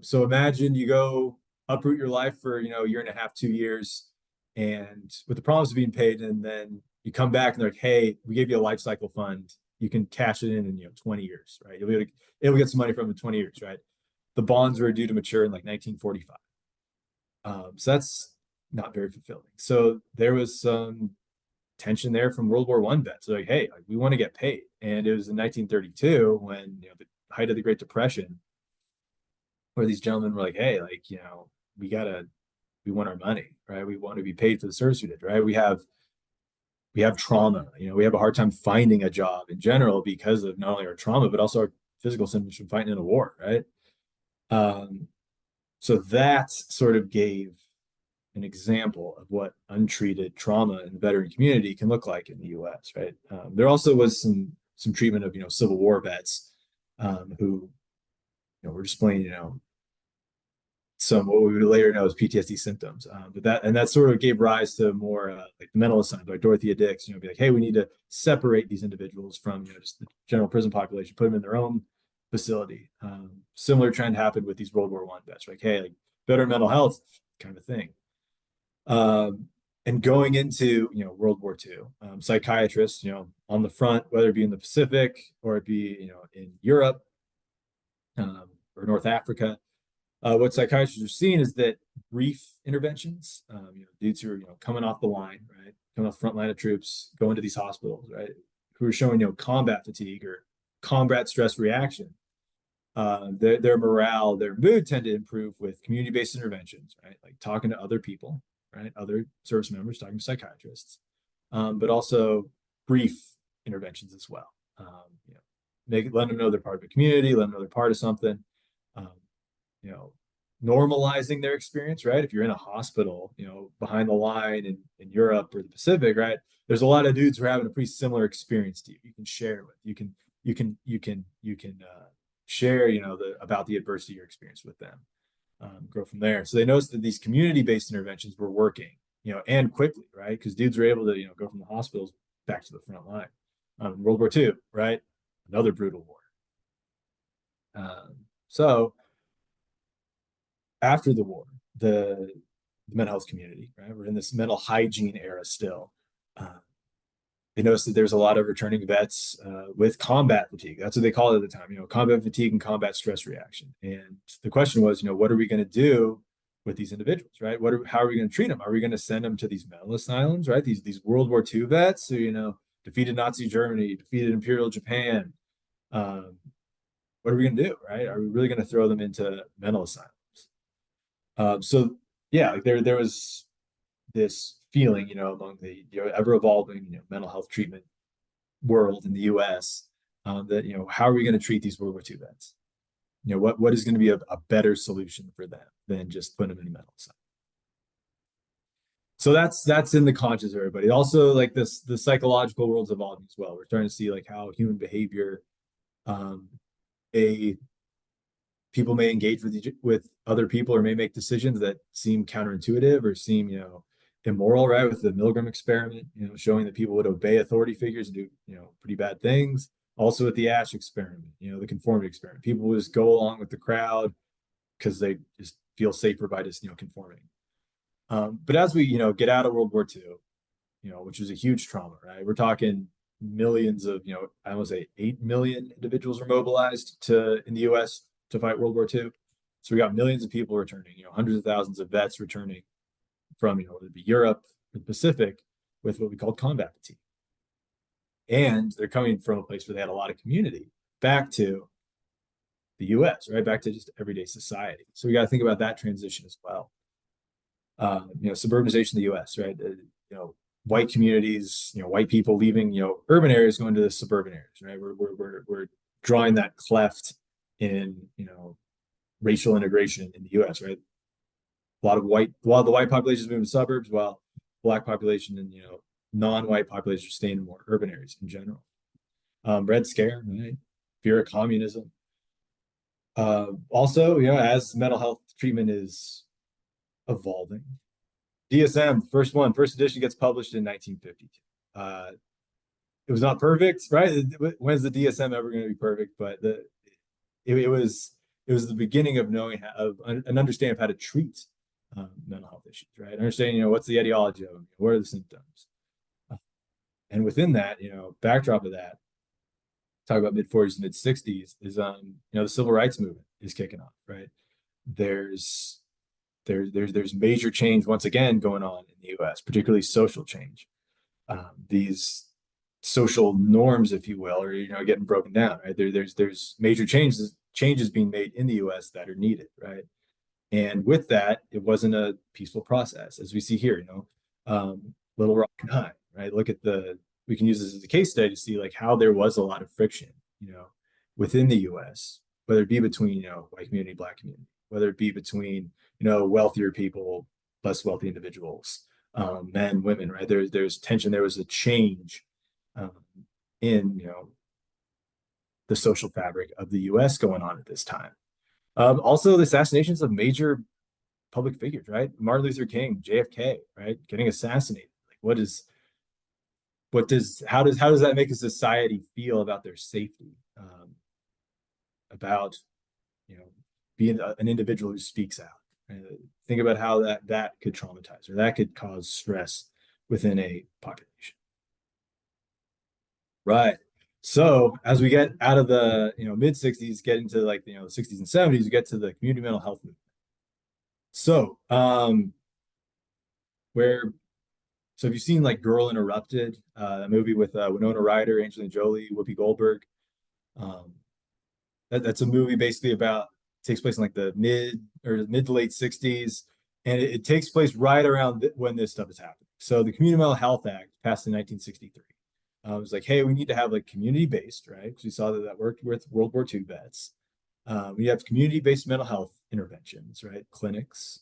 So imagine you go uproot your life for, a year and a half, 2 years, and with the promise of being paid, and then you come back and they're like, hey, we gave you a life cycle fund. You can cash it in 20 years, right? You'll be able to get some money from it in 20 years, right? The bonds were due to mature in like 1945. So that's not very fulfilling. So there was some tension there from World War I vets. Like, hey, we want to get paid. And it was in 1932 when, the height of the Great Depression, where these gentlemen were like, hey, we want our money, right? We want to be paid for the service we did, right? We have trauma, we have a hard time finding a job in general because of not only our trauma, but also our physical symptoms from fighting in a war, right? So that sort of gave an example of what untreated trauma in the veteran community can look like in the U.S., right? There also was some treatment of, Civil War vets who, were displaying, some what we would later know as PTSD symptoms. But that sort of gave rise to more like the mental science, like Dorothea Dix, be like, hey, we need to separate these individuals from just the general prison population, put them in their own facility. Similar trend happened with these World War I vets, like, hey, like better mental health kind of a thing. And going into, World War II, psychiatrists, on the front, whether it be in the Pacific or it be, in Europe, or North Africa, what psychiatrists are seeing is that brief interventions, dudes who are, coming off the line, right, coming off the front line of troops, going to these hospitals, right, who are showing, combat fatigue or combat stress reaction, their morale, their mood tend to improve with community-based interventions, right, like talking to other people, right, other service members, talking to psychiatrists, but also brief interventions as well. Let them know they're part of a community, let them know they're part of something. You know, normalizing their experience, right? If you're in a hospital, behind the line in Europe or the Pacific, right? There's a lot of dudes who are having a pretty similar experience to you. You can share with, you can share, about the adversity you're experienced with them. Grow from there. So they noticed that these community-based interventions were working, and quickly, right? Because dudes were able to, go from the hospitals back to the front line. World War II, right? Another brutal war. So after the war, the mental health community, right? We're in this mental hygiene era still. They noticed that there's a lot of returning vets with combat fatigue. That's what they call it at the time, combat fatigue and combat stress reaction. And the question was, what are we going to do with these individuals, right? How are we going to treat them? Are we going to send them to these mental asylums, right? These World War II vets who, defeated Nazi Germany, defeated Imperial Japan. What are we going to do, right? Are we really going to throw them into mental asylums? So yeah, like there was this feeling, among the ever evolving, mental health treatment world in the U.S. That how are we going to treat these World War II vets? What is going to be a better solution for them than just putting them in a mental asylum? So that's in the conscious of everybody. Also, like the psychological world's evolving as well. We're starting to see like how human behavior, people may engage with other people or may make decisions that seem counterintuitive or seem, immoral, right? With the Milgram experiment, showing that people would obey authority figures and do, pretty bad things. Also with the Ash experiment, the conformity experiment, people will just go along with the crowd because they just feel safer by just, conforming. But as we, get out of World War II, which was a huge trauma, right? We're talking millions of, I would say 8 million individuals were mobilized in the US to fight World War II. So we got millions of people returning, hundreds of thousands of vets returning from, whether it be Europe or the Pacific with what we called combat fatigue. And they're coming from a place where they had a lot of community back to the US, right? Back to just everyday society. So we got to think about that transition as well. Suburbanization of the US, right? White communities, white people leaving, urban areas going to the suburban areas, right? We're drawing that cleft in, racial integration in the US, right? A lot of the white population is moving to suburbs, while Black population and, non-white population are staying in more urban areas in general. Red Scare, right? Fear of communism. Also, as mental health treatment is evolving, DSM, first edition gets published in 1952. It was not perfect, right? When's the DSM ever going to be perfect? But it was the beginning of knowing an understanding of how to treat mental health issues, right? Understanding, what's the etiology of them, what are the symptoms, and within that, backdrop of that, talk about mid 40s, mid 60s is, the civil rights movement is kicking off, right? There's major change once again going on in the U.S., particularly social change. These social norms, if you will, are getting broken down, right? There's major changes being made in the U.S. that are needed, right? And with that, it wasn't a peaceful process, as we see here. Little Rock and High, right? We can use this as a case study to see like how there was a lot of friction, within the U.S., whether it be between white community, Black community, whether it be between wealthier people, less wealthy individuals, men, women, right? There's tension. There was a change in the social fabric of the U.S. going on at this time. Also, the assassinations of major public figures, right? Martin Luther King, JFK, right? Getting assassinated. Like, how does that make a society feel about their safety? about, being an individual who speaks out. Think about how that could traumatize or that could cause stress within a population. Right. So as we get out of the mid 60s, get into like the 60s and 70s, we get to the community mental health movement. So so have you seen like Girl Interrupted, a movie with Winona Ryder, Angelina Jolie, Whoopi Goldberg? That's a movie basically about, takes place in like the mid to late 60s, and it takes place right around when this stuff is happening. So the Community Mental Health Act passed in 1963. It was like, hey, we need to have like community-based, right? Because we saw that worked with World War II vets. We have community-based mental health interventions, right? Clinics,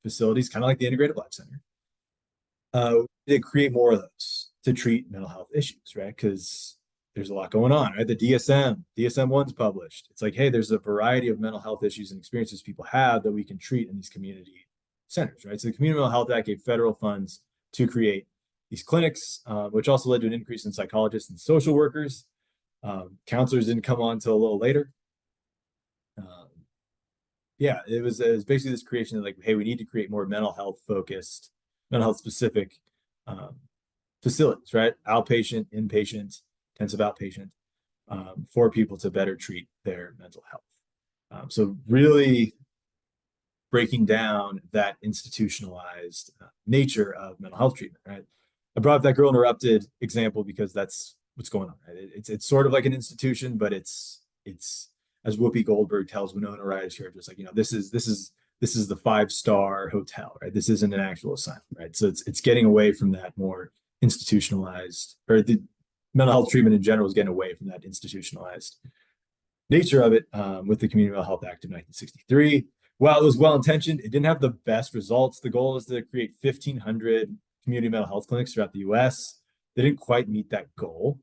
facilities, kind of like the Integrative Life Center. They create more of those to treat mental health issues, right? Because there's a lot going on, right? The DSM-1's published. It's like, hey, there's a variety of mental health issues and experiences people have that we can treat in these community centers, right? So the Community Mental Health Act gave federal funds to create these clinics, which also led to an increase in psychologists and social workers. Counselors didn't come on until a little later. Yeah, it was basically this creation of like, hey, we need to create more mental health focused, mental health specific facilities, right? Outpatient, inpatient, intensive outpatient, for people to better treat their mental health. So really breaking down that institutionalized nature of mental health treatment, right? I brought up that Girl Interrupted example because that's what's going on, right? It's sort of like an institution, but it's as Whoopi Goldberg tells Winona Ryder's character, it's like, this is the 5-star hotel, right? This isn't an actual asylum, right? So it's getting away from that more institutionalized, or the mental health treatment in general is getting away from that institutionalized nature of it, with the Community Mental Health Act of 1963. While it was well-intentioned, it didn't have the best results. The goal is to create 1,500 community mental health clinics throughout the US. They didn't quite meet that goal.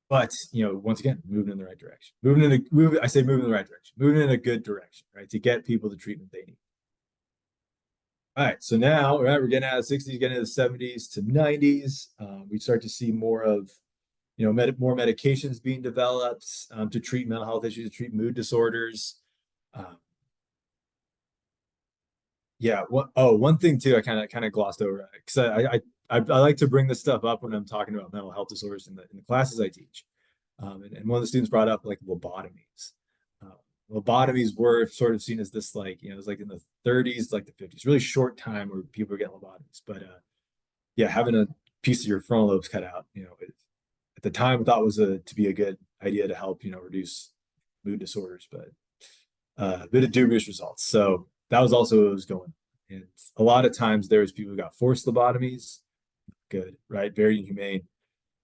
But once again, moving in the right direction. Moving in the right direction. Moving in a good direction, right? To get people the treatment they need. All right, so now, right, we're getting out of the 60s, getting into the 70s to 90s. We start to see more of, more medications being developed to treat mental health issues, to treat mood disorders. Yeah. One thing too, I kind of glossed over, because I like to bring this stuff up when I'm talking about mental health disorders in the classes I teach. And one of the students brought up like lobotomies. Lobotomies were sort of seen as this, like, it was like in the 30s, like the 50s, really short time where people were getting lobotomies. But yeah, having a piece of your frontal lobes cut out, at the time, I thought was to be a good idea to help, reduce mood disorders, but a bit of dubious results. So that was also what was going on. And a lot of times there was people who got forced lobotomies. Good, right? Very inhumane.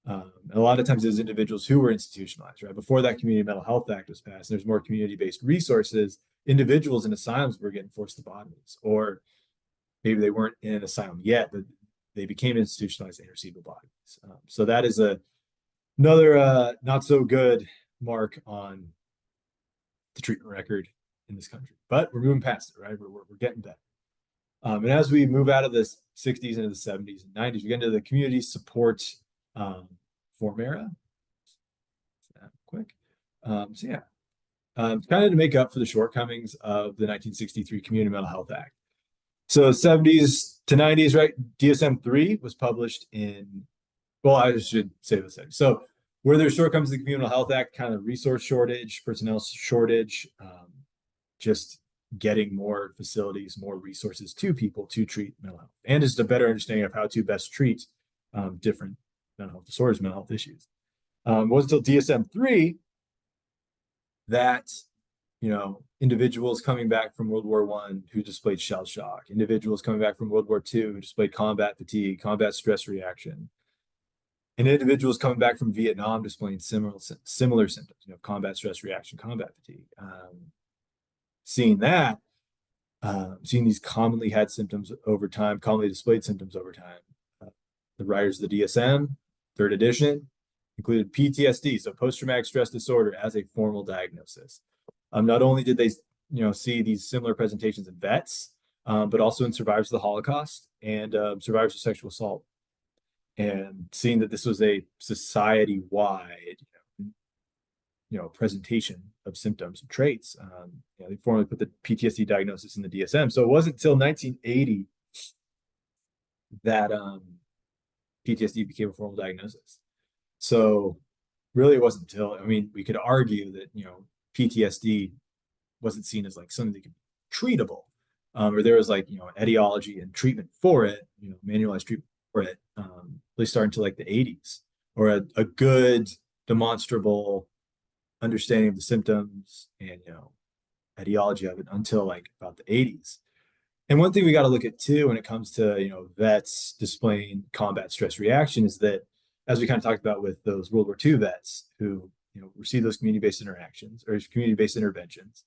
A lot of times there's individuals who were institutionalized, right? Before that Community Mental Health Act was passed, there's more community-based resources. Individuals in asylums were getting forced lobotomies, or maybe they weren't in an asylum yet, but they became institutionalized and received lobotomies. So that is another not so good mark on the treatment record in this country. But we're moving past it, right? We're getting better. And as we move out of the 60s into the 70s and 90s, we get into the community support form era. Quick. So yeah, kind of to make up for the shortcomings of the 1963 Community Mental Health Act. So 70s to 90s, right? DSM-3 was published in, well, I should say this. So where there's shortcomings in the Community Mental Health Act, kind of resource shortage, personnel shortage, just getting more facilities, more resources to people to treat mental health, and just a better understanding of how to best treat different mental health disorders, mental health issues. It wasn't until DSM-3 that, individuals coming back from World War I who displayed shell shock, individuals coming back from World War II who displayed combat fatigue, combat stress reaction, and individuals coming back from Vietnam displaying similar symptoms, combat stress reaction, combat fatigue. Seeing that, seeing these commonly had symptoms over time, commonly displayed symptoms over time. The writers of the DSM, third edition, included PTSD, so post-traumatic stress disorder, as a formal diagnosis. Not only did they, see these similar presentations in vets, but also in survivors of the Holocaust and survivors of sexual assault. And seeing that this was a society-wide, presentation of symptoms and traits. They formally put the PTSD diagnosis in the DSM. So it wasn't until 1980 that PTSD became a formal diagnosis. So really it wasn't until, we could argue that, PTSD wasn't seen as like something that could be treatable, or there was like, an etiology and treatment for it, manualized treatment for it, really starting to like the 80s, or a good demonstrable understanding of the symptoms and, etiology of it until like about the 80s. And one thing we got to look at too when it comes to, vets displaying combat stress reaction is that, as we kind of talked about with those World War II vets who, received those community-based interactions or community-based interventions,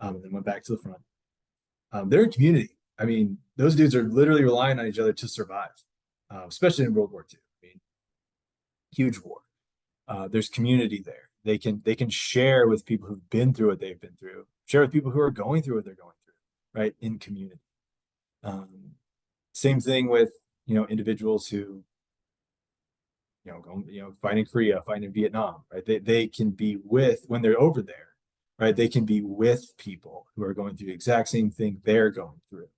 and then went back to the front. They're in community. Those dudes are literally relying on each other to survive, especially in World War II. Huge war. There's community there. They can share with people who've been through what they've been through, share with people who are going through what they're going through, right? In community. Same thing with, individuals who, fighting in Korea, fighting in Vietnam, right? They can be with, when they're over there, right? They can be with people who are going through the exact same thing they're going through.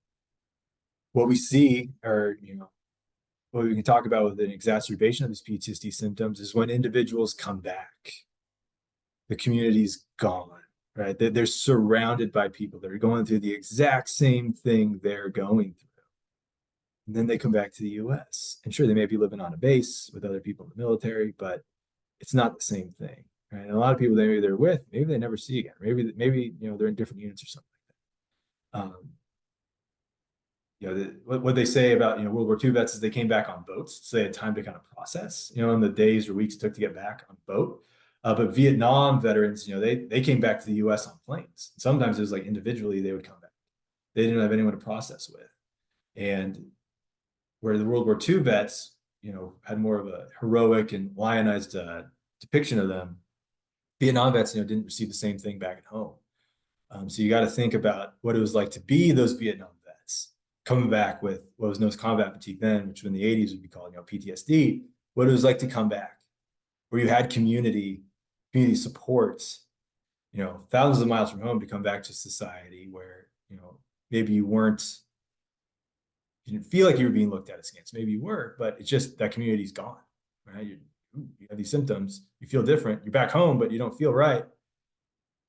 What we see, or, what we can talk about with an exacerbation of these PTSD symptoms is when individuals come back, the community's gone, right? They're surrounded by people that are going through the exact same thing they're going through. And then they come back to the US. And sure, they may be living on a base with other people in the military, but it's not the same thing, right? And a lot of people maybe they're with, maybe they never see again. Maybe they're in different units or something like that. What they say about World War II vets is they came back on boats, so they had time to kind of process, in the days or weeks it took to get back on boat. But Vietnam veterans, they came back to the US on planes. Sometimes it was like individually they would come back. They didn't have anyone to process with. And where the World War II vets, had more of a heroic and lionized depiction of them, Vietnam vets, didn't receive the same thing back at home. So you got to think about what it was like to be those Vietnam vets coming back with what was known as combat fatigue then, which in the 80s would be called, PTSD, what it was like to come back, where you had community supports, thousands of miles from home to come back to society where, maybe you didn't feel like you were being looked at askance. Maybe you were, but it's just that community's gone, right? You have these symptoms, you feel different, you're back home, but you don't feel right.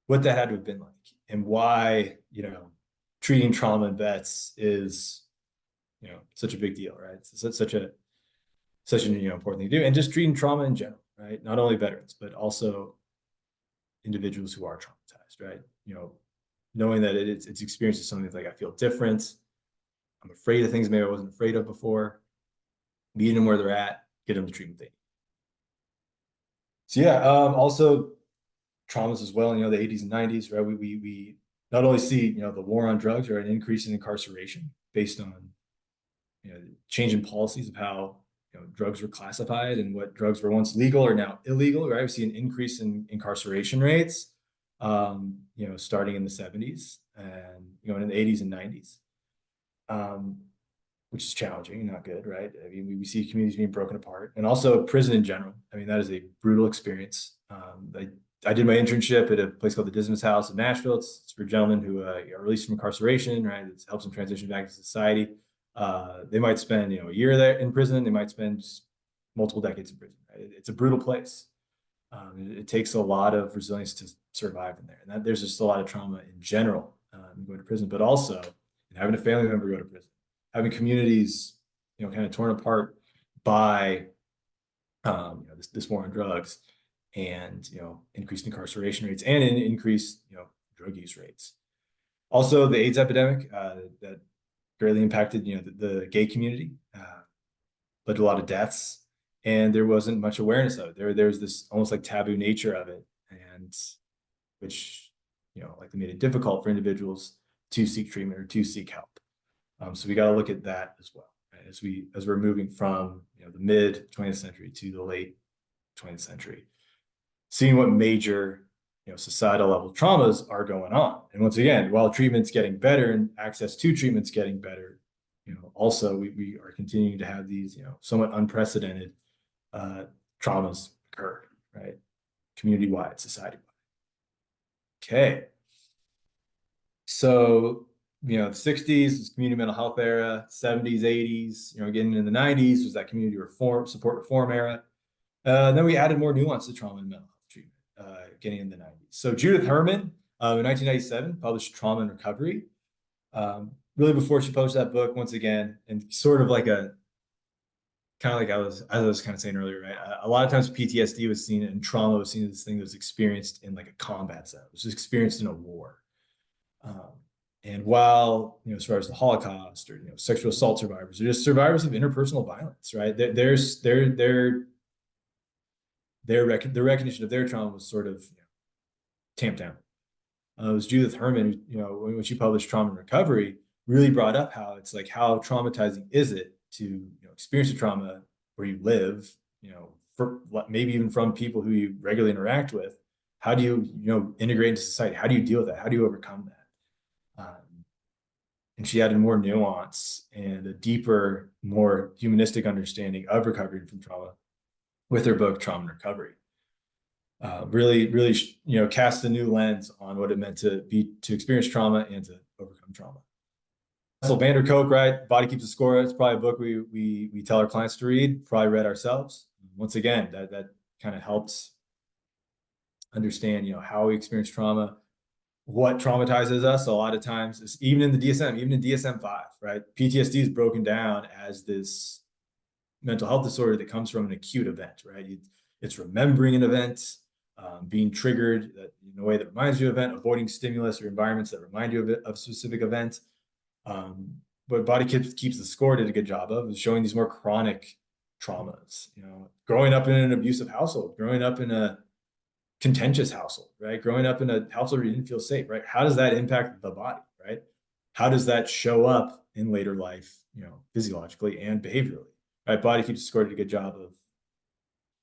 What that had to have been like, and why, treating trauma in vets is, such a big deal, right? It's such an important thing to do, and just treating trauma in general, right? Not only veterans, but also individuals who are traumatized, right? Knowing that it's experiencing something like I feel different. I'm afraid of things maybe I wasn't afraid of before. Meeting them where they're at, get them the treatment they need. So yeah, also traumas as well. The 80s and 90s, right? We not only see the war on drugs, or an increase in incarceration based on change in policies of how drugs were classified and what drugs were once legal are now illegal, right? We see an increase in incarceration rates, starting in the 70s and in the 80s and 90s. Which is challenging and not good, right? We see communities being broken apart, and also prison in general. That is a brutal experience. I did my internship at a place called the Dismas House in Nashville. It's for gentlemen who are released from incarceration, right? It helps them transition back to society. They might spend a year there in prison. They might spend multiple decades in prison. Right? It's a brutal place. It takes a lot of resilience to survive in there, and there's just a lot of trauma in general going to prison, but also having a family member go to prison, having communities, kind of torn apart by, this war on drugs, and increased incarceration rates and increased, drug use rates. Also, the AIDS epidemic that greatly impacted, the gay community, led to a lot of deaths, and there wasn't much awareness of it. There's this almost like taboo nature of it, and which, like they made it difficult for individuals to seek treatment or to seek help. So we got to look at that as well, right? As we're moving from the mid 20th century to the late 20th century, seeing what major societal level traumas are going on. And once again, while treatment's getting better and access to treatment's getting better, also we are continuing to have these somewhat unprecedented traumas occur, right? Community-wide, society-wide. Okay. So, the 60s was community mental health era, 70s, 80s, getting into the 90s was that community reform, support reform era. Then we added more nuance to trauma and mental health treatment, getting in the 90s. So Judith Herman, in 1997, published Trauma and Recovery. Really before she published that book, once again, and sort of like kind of like I was kind of saying earlier, right? A lot of times PTSD was seen and trauma was seen as this thing that was experienced in like a combat zone. It was experienced in a war. And while, as far as the Holocaust or, sexual assault survivors, or just survivors of interpersonal violence, right? The recognition of their trauma was sort of tamped down. It was Judith Herman, when she published Trauma and Recovery, really brought up how it's like, how traumatizing is it to experience a trauma where you live, for maybe even from people who you regularly interact with. How do you, integrate into society? How do you deal with that? How do you overcome that? And she added more nuance and a deeper, more humanistic understanding of recovering from trauma with her book, Trauma and Recovery. Really, cast a new lens on what it meant to experience trauma and to overcome trauma. So Vander Kolk, right? Body Keeps the Score. It's probably a book we tell our clients to read, probably read ourselves. Once again, that kind of helps understand, how we experience trauma, what traumatizes us. A lot of times is even in DSM-5, right? PTSD is broken down as this mental health disorder that comes from an acute event, right? It's remembering an event, being triggered in a way that reminds you of an event, avoiding stimulus or environments that remind you of a specific event. But Body Keeps the Score did a good job of showing these more chronic traumas, growing up in an abusive household, growing up in a contentious household, right? Growing up in a household where you didn't feel safe, right? How does that impact the body, right? How does that show up in later life, physiologically and behaviorally, right? Body Keeps the Score did a good job of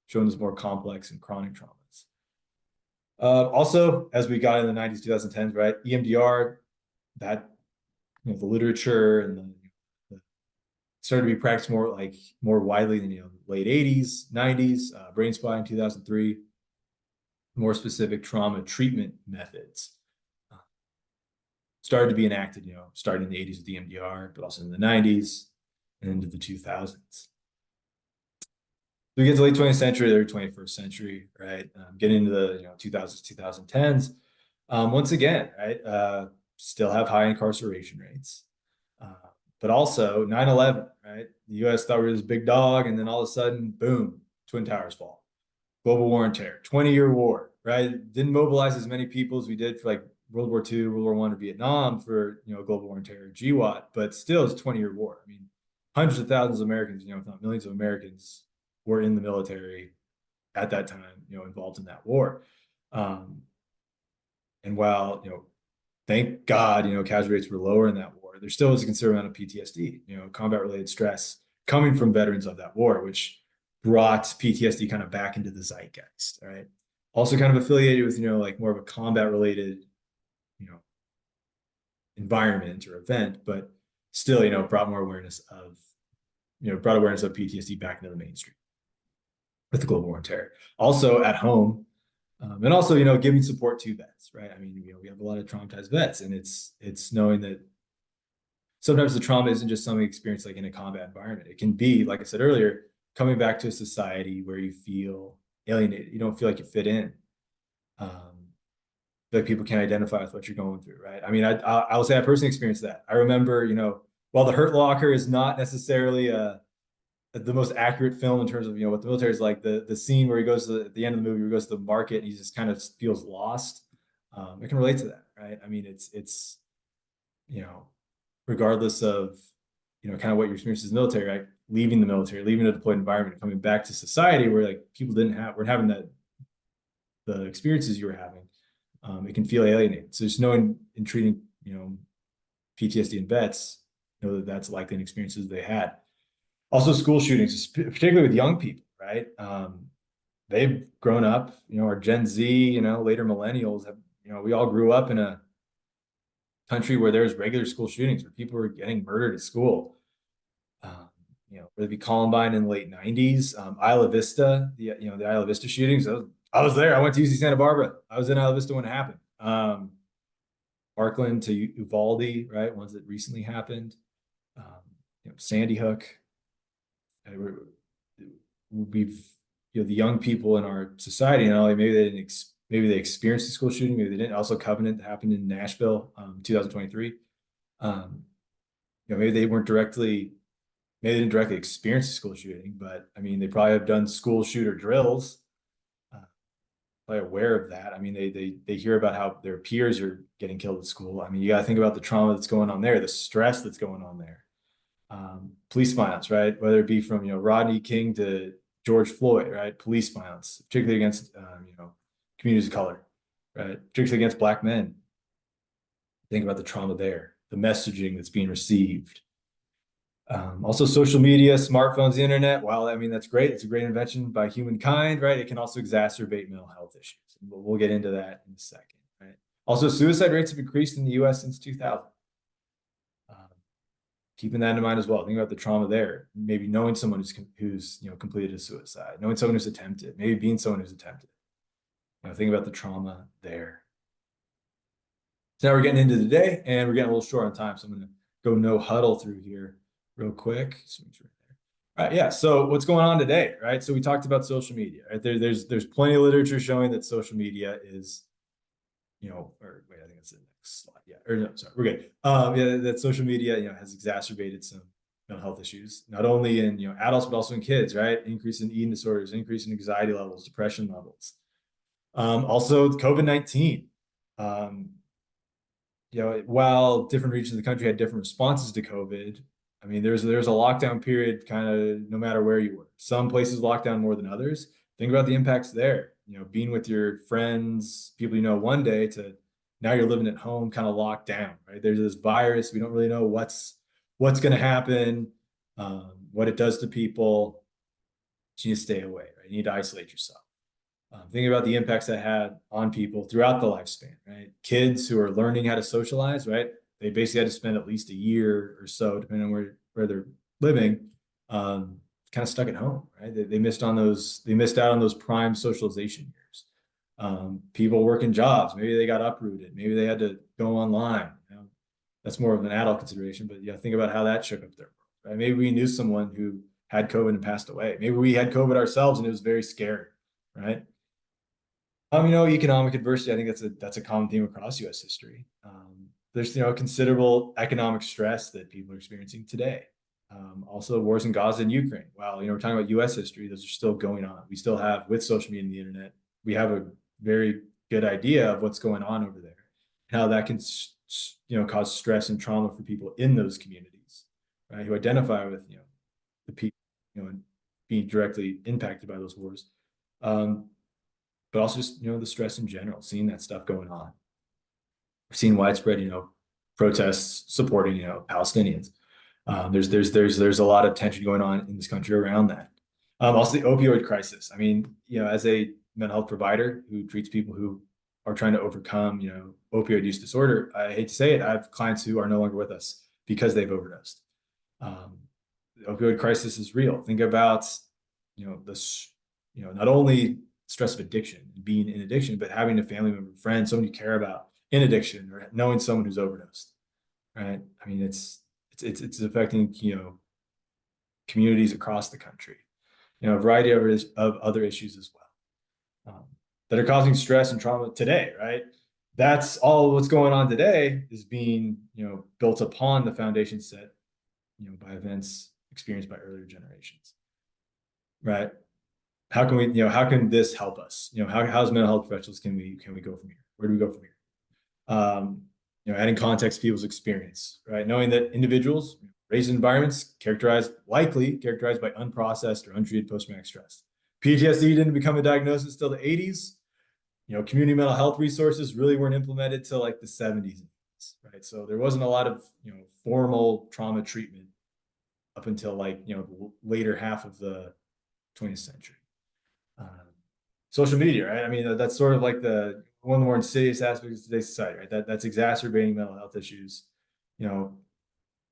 showing those more complex and chronic traumas. Also, as we got in the 90s, 2010s, right? EMDR, that, the literature and the started to be practiced more widely in the late 80s, 90s, Brain Spy in 2003. More specific trauma treatment methods started to be enacted, starting in the 80s with the EMDR, but also in the 90s and into the 2000s. So we get to late 20th century, early 21st century, right? Getting into the 2000s, 2010s. Once again, right? Still have high incarceration rates, but also 9/11, right? The U.S. thought we were this big dog, and then all of a sudden, boom, Twin Towers fall. Global War on Terror, 20-year war, right? Didn't mobilize as many people as we did for like World War II, World War I, or Vietnam for, Global War on Terror, GWAT, but still it's a 20-year war. I mean, hundreds of thousands of Americans, if not millions of Americans were in the military at that time, involved in that war. And while, thank God, casualty rates were lower in that war, there still was a considerable amount of PTSD, combat-related stress coming from veterans of that war, which brought PTSD kind of back into the zeitgeist, right? Also kind of affiliated with, like more of a combat-related, environment or event, but still, brought awareness of PTSD back into the mainstream with the global war on terror. Also at home, and also, giving support to vets, right? I mean, we have a lot of traumatized vets, and it's knowing that sometimes the trauma isn't just something experienced like in a combat environment. It can be, like I said earlier, coming back to a society where you feel alienated, you don't feel like you fit in. Like people can't identify with what you're going through, right? I mean, I will say I personally experienced that. I remember, while The Hurt Locker is not necessarily the most accurate film in terms of what the military is like, the scene where he goes to at the end of the movie, where he goes to the market and he just kind of feels lost. I can relate to that, right? I mean, it's regardless of kind of what your experience is in the military, right? Leaving the military, leaving a deployed environment, coming back to society where like people weren't having the experiences you were having. It can feel alienating. So just knowing and treating, PTSD in vets, that that's likely an experiences they had. Also school shootings, particularly with young people, right? They've grown up, our Gen Z, later millennials have, we all grew up in a country where there's regular school shootings, where people were getting murdered at school. Whether it be Columbine in the late 90s, Isla Vista, the Isla Vista shootings. I was there. I went to UC Santa Barbara. I was in Isla Vista when it happened. Parkland to Uvalde, right? Ones that recently happened. Sandy Hook. We've, the young people in our society, maybe they didn't, maybe they experienced a school shooting, maybe they didn't. Also, Covenant happened in Nashville, 2023. Maybe they weren't directly, maybe they didn't directly experience a school shooting, but I mean, they probably have done school shooter drills. Probably aware of that. I mean, they hear about how their peers are getting killed at school. I mean, you got to think about the trauma that's going on there, the stress that's going on there. Police violence, right? Whether it be from, Rodney King to George Floyd, right? Police violence, particularly against, communities of color, right? Particularly against Black men. Think about the trauma there, the messaging that's being received. Also social media, smartphones, the internet. While I mean, that's great. It's a great invention by humankind, right? It can also exacerbate mental health issues. And we'll get into that in a second, right? Also, suicide rates have increased in the US since 2000. Keeping that in mind as well. Think about the trauma there. Maybe knowing someone who's completed a suicide, knowing someone who's attempted, maybe being someone who's attempted. Think about the trauma there. So now we're getting into the day, and we're getting a little short on time, so I'm going to go no huddle through here real quick. All right, yeah. So what's going on today, right? So we talked about social media, right? There's plenty of literature showing that social media is, or wait, I think that's the next slide. Yeah, or no, sorry, we're good. Yeah, that social media, has exacerbated some mental health issues, not only in adults but also in kids, right? Increase in eating disorders, increase in anxiety levels, depression levels. Also COVID-19. While different regions of the country had different responses to COVID, I mean, there's a lockdown period kind of no matter where you were. Some places locked down more than others. Think about the impacts there. Being with your friends, people one day to now you're living at home, kind of locked down, right? There's this virus. We don't really know what's going to happen, what it does to people. So you need to stay away, right? You need to isolate yourself. Thinking about the impacts that had on people throughout the lifespan, right? Kids who are learning how to socialize, right? They basically had to spend at least a year or so, depending on where they're living, kind of stuck at home, right? They missed out on those prime socialization years. People working jobs, maybe they got uprooted, maybe they had to go online. That's more of an adult consideration, but think about how that shook up their world, right? Maybe we knew someone who had COVID and passed away. Maybe we had COVID ourselves and it was very scary, right? Economic adversity, I think that's a common theme across U.S. history. There's, considerable economic stress that people are experiencing today. Also wars in Gaza and Ukraine. While, we're talking about U.S. history, those are still going on. We still have, with social media and the internet, we have a very good idea of what's going on over there, how that can, cause stress and trauma for people in those communities, right? Who identify with, the people, and being directly impacted by those wars. But also just, the stress in general, seeing that stuff going on. We've seen widespread, protests supporting, Palestinians. There's a lot of tension going on in this country around that. Also the opioid crisis. I mean, as a mental health provider who treats people who are trying to overcome, opioid use disorder, I hate to say it, I have clients who are no longer with us because they've overdosed. The opioid crisis is real. Think about, not only stress of addiction, being in addiction, but having a family member, friend, someone you care about in addiction, or knowing someone who's overdosed, right? I mean, it's affecting, communities across the country, a variety of other issues as well, that are causing stress and trauma today, right? That's all what's going on today is being, built upon the foundation set, by events experienced by earlier generations, right? How can this help us? How's mental health professionals can we go from here? Where do we go from here? Adding context to people's experience, right? Knowing that individuals raised in environments likely characterized by unprocessed or untreated post-traumatic stress. PTSD didn't become a diagnosis till the 80s. Community mental health resources really weren't implemented till like the 70s, right? So there wasn't a lot of, formal trauma treatment up until like, the later half of the 20th century. Social media, right? I mean, that's sort of like one of the more insidious aspects of today's society, right? That's exacerbating mental health issues,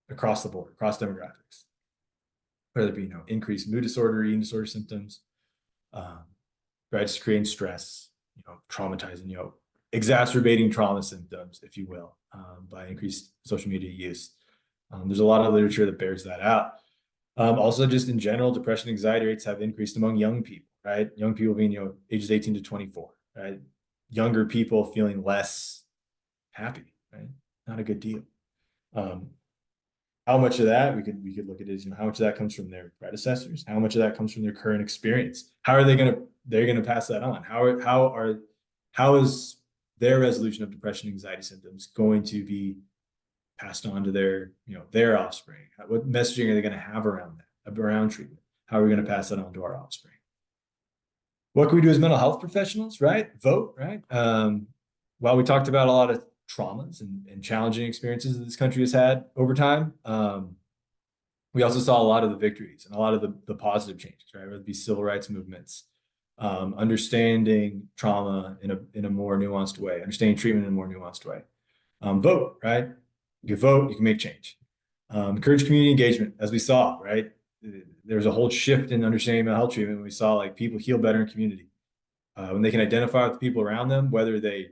across the board, across demographics, whether it be, increased mood disorder, eating disorder symptoms, right? Just creating stress, traumatizing, exacerbating trauma symptoms, if you will, by increased social media use. There's a lot of literature that bears that out. Also, just in general, depression and anxiety rates have increased among young people, right? Young people being, ages 18 to 24, right? Younger people feeling less happy, right? Not a good deal. How much of that we could look at is, how much of that comes from their predecessors? How much of that comes from their current experience? How are they're gonna pass that on? How is their resolution of depression and anxiety symptoms going to be passed on to their offspring? What messaging are they going to have around that, around treatment? How are we going to pass that on to our offspring? What can we do as mental health professionals, right? Vote, right? While we talked about a lot of traumas and challenging experiences that this country has had over time, we also saw a lot of the victories and a lot of the positive changes, right? Whether it be civil rights movements, understanding trauma in a more nuanced way, understanding treatment in a more nuanced way. Vote, right? You can vote, you can make change. Encourage community engagement, as we saw, right? There's a whole shift in understanding mental health treatment when we saw like people heal better in community. When they can identify with the people around them, whether they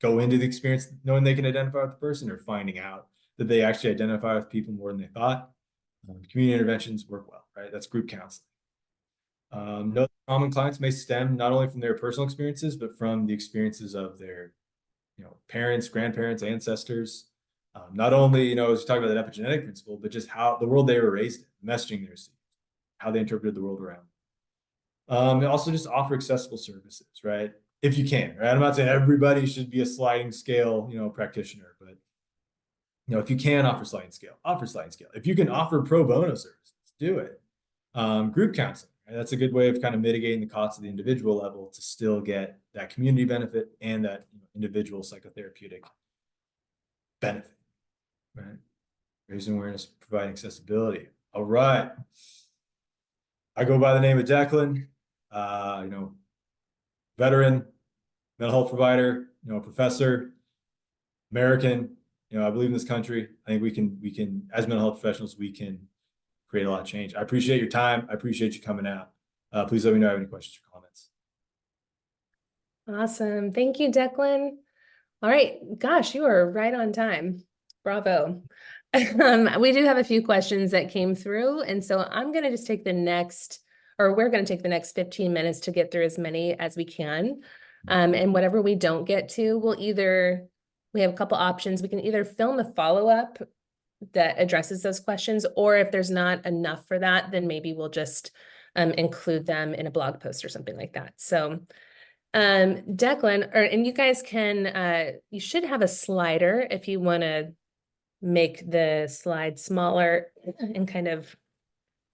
go into the experience knowing they can identify with the person or finding out that they actually identify with people more than they thought. Community interventions work well, right? That's group counseling. No common clients may stem not only from their personal experiences, but from the experiences of their parents, grandparents, ancestors. Not only, as we talk about that epigenetic principle, but just how the world they were raised in, the messaging they received, how they interpreted the world around. And also just offer accessible services, right? If you can, right? I'm not saying everybody should be a sliding scale, practitioner, but if you can offer sliding scale, offer sliding scale. If you can offer pro bono services, do it. Group counseling, right? That's a good way of kind of mitigating the cost of the individual level to still get that community benefit and that individual psychotherapeutic benefit, right? Raising awareness, providing accessibility. All right. I go by the name of Declan, veteran, mental health provider, professor, American. I believe in this country. I think we can, as mental health professionals, we can create a lot of change. I appreciate your time. I appreciate you coming out. Please let me know if you have any questions or comments. Awesome. Thank you, Declan. All right. Gosh, you are right on time. Bravo. We do have a few questions that came through, and so I'm going to just take we're going to take the next 15 minutes to get through as many as we can. And whatever we don't get to, we have a couple options. We can either film a follow-up that addresses those questions, or if there's not enough for that, then maybe we'll just include them in a blog post or something like that. So Declan, and you guys you should have a slider if you want to make the slide smaller and kind of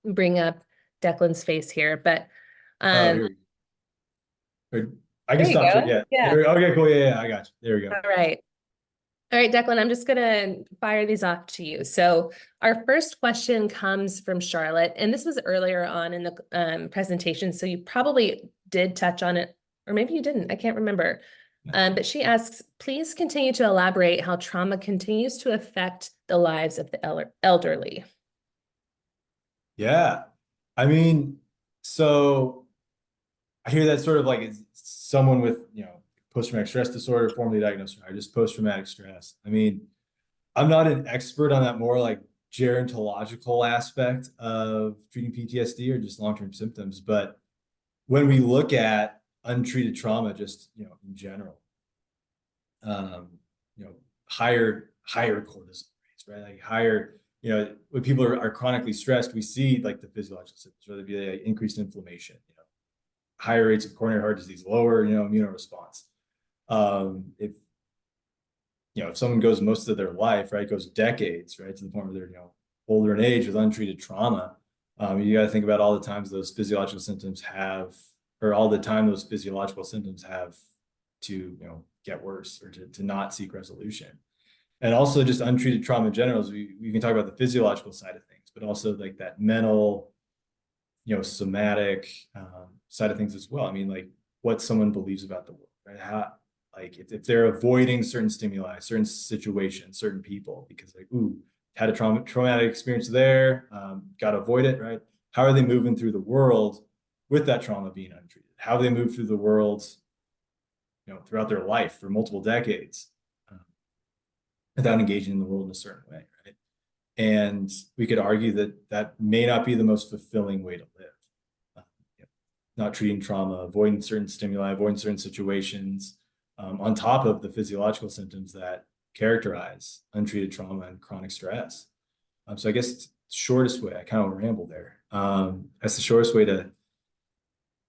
bring up Declan's face here. But I can stop it. Yeah. Okay, cool. Yeah, I got you. There we go. All right. All right, Declan, I'm just going to fire these off to you. So our first question comes from Charlotte, and this was earlier on in the presentation, so you probably did touch on it, or maybe you didn't. I can't remember. But she asks, please continue to elaborate how trauma continues to affect the lives of the elderly. Yeah. I mean, so I hear that sort of like it's someone with, post-traumatic stress disorder, formerly diagnosed, or just post-traumatic stress. I mean, I'm not an expert on that more like gerontological aspect of treating PTSD or just long-term symptoms. But when we look at untreated trauma, just, in general, higher cortisol rates, right? Like higher, when people are chronically stressed, we see like the physiological symptoms, whether it be like increased inflammation, higher rates of coronary heart disease, lower, immune response. If someone goes most of their life, right, goes decades, right, to the point where they're, older in age with untreated trauma, you got to think about all the times those physiological symptoms have to, get worse or to not seek resolution. And also just untreated trauma in general, we can talk about the physiological side of things, but also like that mental, somatic side of things as well. I mean, like what someone believes about the world, right? Like if they're avoiding certain stimuli, certain situations, certain people, because like, had a traumatic experience there, got to avoid it, right? How are they moving through the world with that trauma being untreated? How do they move through the world, throughout their life for multiple decades, without engaging in the world in a certain way, right? And we could argue that that may not be the most fulfilling way to live. Not treating trauma, avoiding certain stimuli, avoiding certain situations, on top of the physiological symptoms that characterize untreated trauma and chronic stress. So I guess it's the shortest way, I kind of rambled there. That's the shortest way to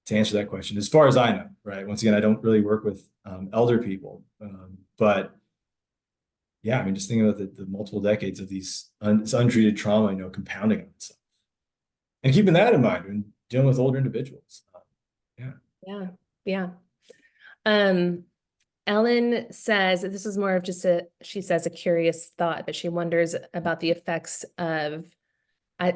answer that question, as far as I know, right? Once again, I don't really work with elder people, but yeah, I mean, just thinking about the multiple decades of this untreated trauma, compounding on itself, and keeping that in mind when dealing with older individuals. Yeah. Ellen says that this is more of just she says a curious thought, but she wonders about the effects of,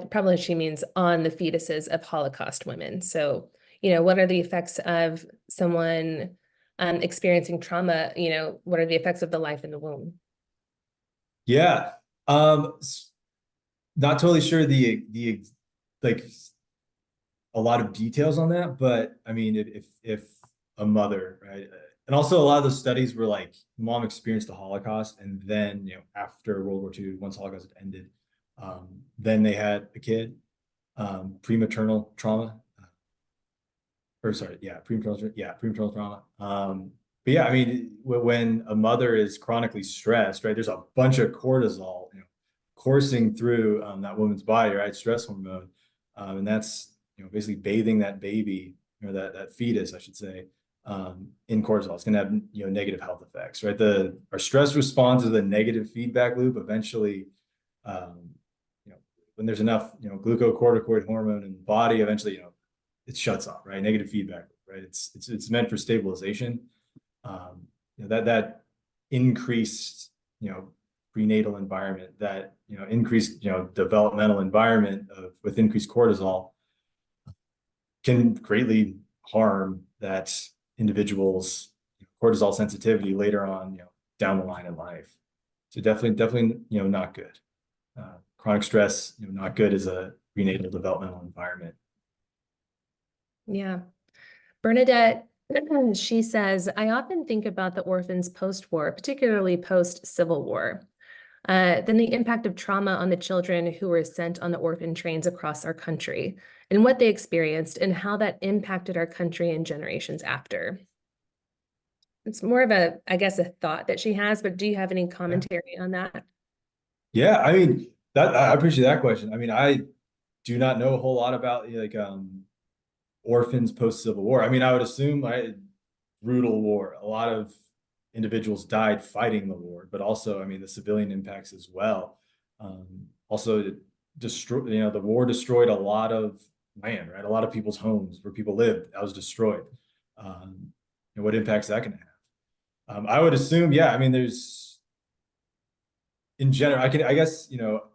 probably she means on the fetuses of Holocaust women. So, what are the effects of someone experiencing trauma? What are the effects of the life in the womb? Yeah. Not totally sure the like a lot of details on that, but I mean, if a mother, right, and also a lot of those studies were like mom experienced the Holocaust, and then after World War II, once Holocaust had ended, then they had a kid, prematernal trauma, prematernal trauma. But yeah, I mean, when a mother is chronically stressed, right, there's a bunch of cortisol, coursing through that woman's body, right, stress hormone, and that's basically bathing that baby, or that fetus, I should say, in cortisol. It's going to have negative health effects, right? Our stress response is a negative feedback loop. Eventually, when there's enough glucocorticoid hormone in the body, eventually it shuts off, right? Negative feedback, right? It's meant for stabilization. That increased prenatal environment, that increased developmental environment with increased cortisol can greatly harm that individual's cortisol sensitivity later on, down the line in life. So definitely, not good. Chronic stress, not good as a prenatal developmental environment. Yeah. Bernadette, she says, I often think about the orphans post-war, particularly post-Civil War. Then the impact of trauma on the children who were sent on the orphan trains across our country, and what they experienced and how that impacted our country and generations after. It's more of I guess, a thought that she has, but do you have any commentary on that? Yeah, I mean, I appreciate that question. I mean, I do not know a whole lot about orphans post-Civil War. I mean, I would assume brutal war. A lot of individuals died fighting the war, but also, I mean, the civilian impacts as well. Also, the war destroyed a lot of land, right? A lot of people's homes where people lived, that was destroyed. And what impacts that can have? I would assume, yeah, I mean, there's, in general, I guess,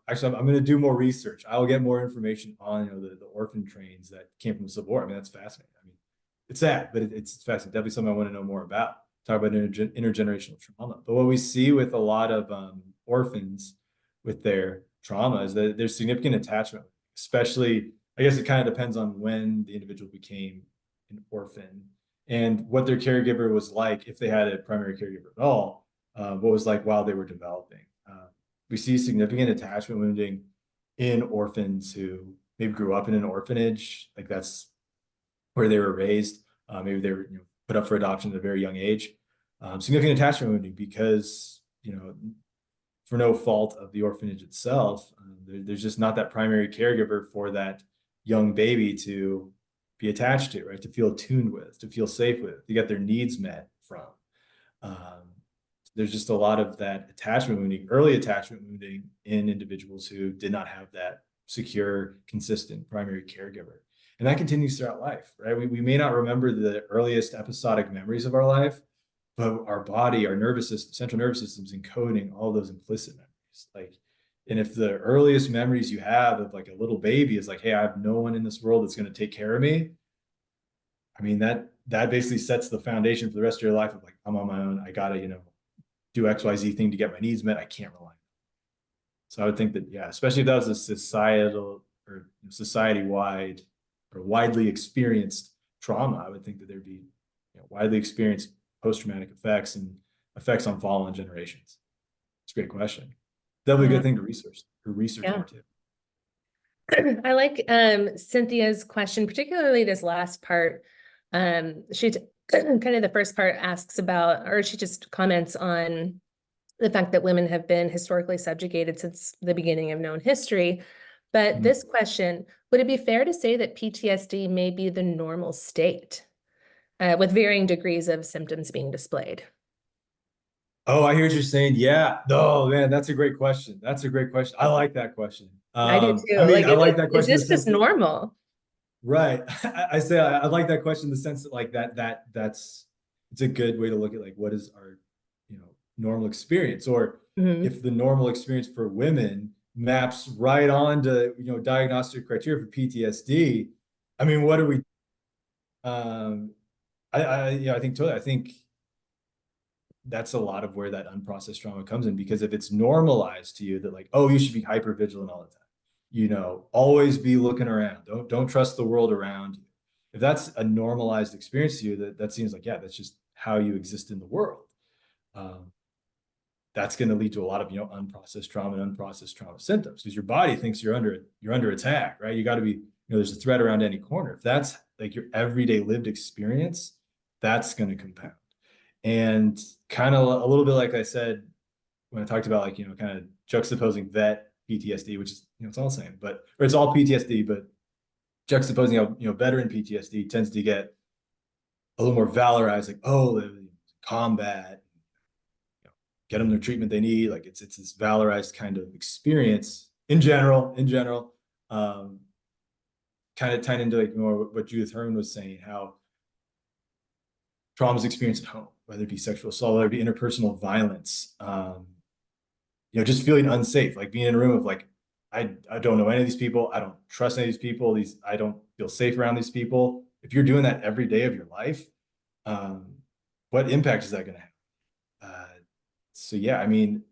actually, I'm going to do more research. I'll get more information on, the orphan trains that came from the Civil War. I mean, that's fascinating. I mean, it's sad, but it's fascinating. Definitely something I want to know more about. Talk about intergenerational trauma. But what we see with a lot of orphans with their trauma is that there's significant attachment, especially, I guess it kind of depends on when the individual became an orphan and what their caregiver was like, if they had a primary caregiver at all, what was like while they were developing. We see significant attachment wounding in orphans who maybe grew up in an orphanage, like that's where they were raised. Maybe they were put up for adoption at a very young age. Significant attachment wounding because for no fault of the orphanage itself, there's just not that primary caregiver for that young baby to be attached to, right? To feel attuned with, to feel safe with, to get their needs met from. There's just a lot of that attachment wounding, early attachment wounding in individuals who did not have that secure, consistent primary caregiver. And that continues throughout life, right? We may not remember the earliest episodic memories of our life, but our body, our nervous system, central nervous system is encoding all those implicit memories. And if the earliest memories you have of like a little baby is like, hey, I have no one in this world that's going to take care of me. I mean, that basically sets the foundation for the rest of your life of like, I'm on my own. I gotta, do XYZ thing to get my needs met. I can't rely on it. So I would think that, yeah, especially if that was a societal or society-wide or widely experienced trauma, I would think that there'd be widely experienced post-traumatic effects and effects on following generations? It's a great question. Definitely a good thing to research Yeah. more too. I like Cynthia's question, particularly this last part. She kind of the first part asks about, or she just comments on the fact that women have been historically subjugated since the beginning of known history. But this question, would it be fair to say that PTSD may be the normal state, with varying degrees of symptoms being displayed? Oh, I hear what you're saying. Yeah. Oh, man, that's a great question. That's a great question. I like that question. I do I too. mean, Like, I like that is question in the this sense just that, normal? right. I like that question in the sense that like that's it's a good way to look at like what is our, normal experience, or Mhm. if the normal experience for women maps right on to, diagnostic criteria for PTSD. I mean, what do we I think totally. I think that's a lot of where that unprocessed trauma comes in, because if it's normalized to you that like, oh, you should be hyper vigilant all the time, always be looking around, don't trust the world around you. If that's a normalized experience to you, that seems like, yeah, that's just how you exist in the world. That's going to lead to a lot of unprocessed trauma and unprocessed trauma symptoms, because your body thinks you're under attack, right? You got to be, there's a threat around any corner. If that's like your everyday lived experience, that's going to compound. And kind of a little bit like I said when I talked about like, kind of juxtaposing vet PTSD, which is, it's all the same, or it's all PTSD, but juxtaposing how, veteran PTSD tends to get a little more valorized, like, oh, combat, get them their treatment they need. Like it's this valorized kind of experience in general, kind of tying into like more what Judith Herman was saying, how trauma is experienced at home, whether it be sexual assault, whether it be interpersonal violence, just feeling unsafe, like being in a room of like, I don't know any of these people. I don't trust any of these people. I don't feel safe around these people. If you're doing that every day of your life, what impact is that going to have? So yeah, I mean, you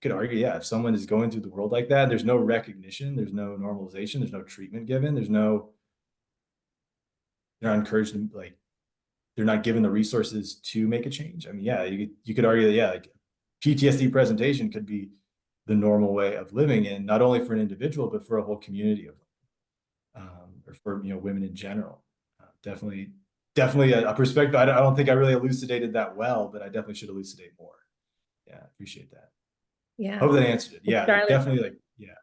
could argue, yeah, if someone is going through the world like that, there's no recognition, there's no normalization, there's no treatment given, they're not encouraged to, like, they're not given the resources to make a change. I mean, yeah, you could argue that, yeah, like PTSD presentation could be the normal way of living, and not only for an individual, but for a whole community of, or for, women in general. Definitely a perspective. I don't think I really elucidated that well, but I definitely should elucidate more. Yeah, appreciate that. Yeah. Hope that answered it. Yeah, like, definitely, like, yeah.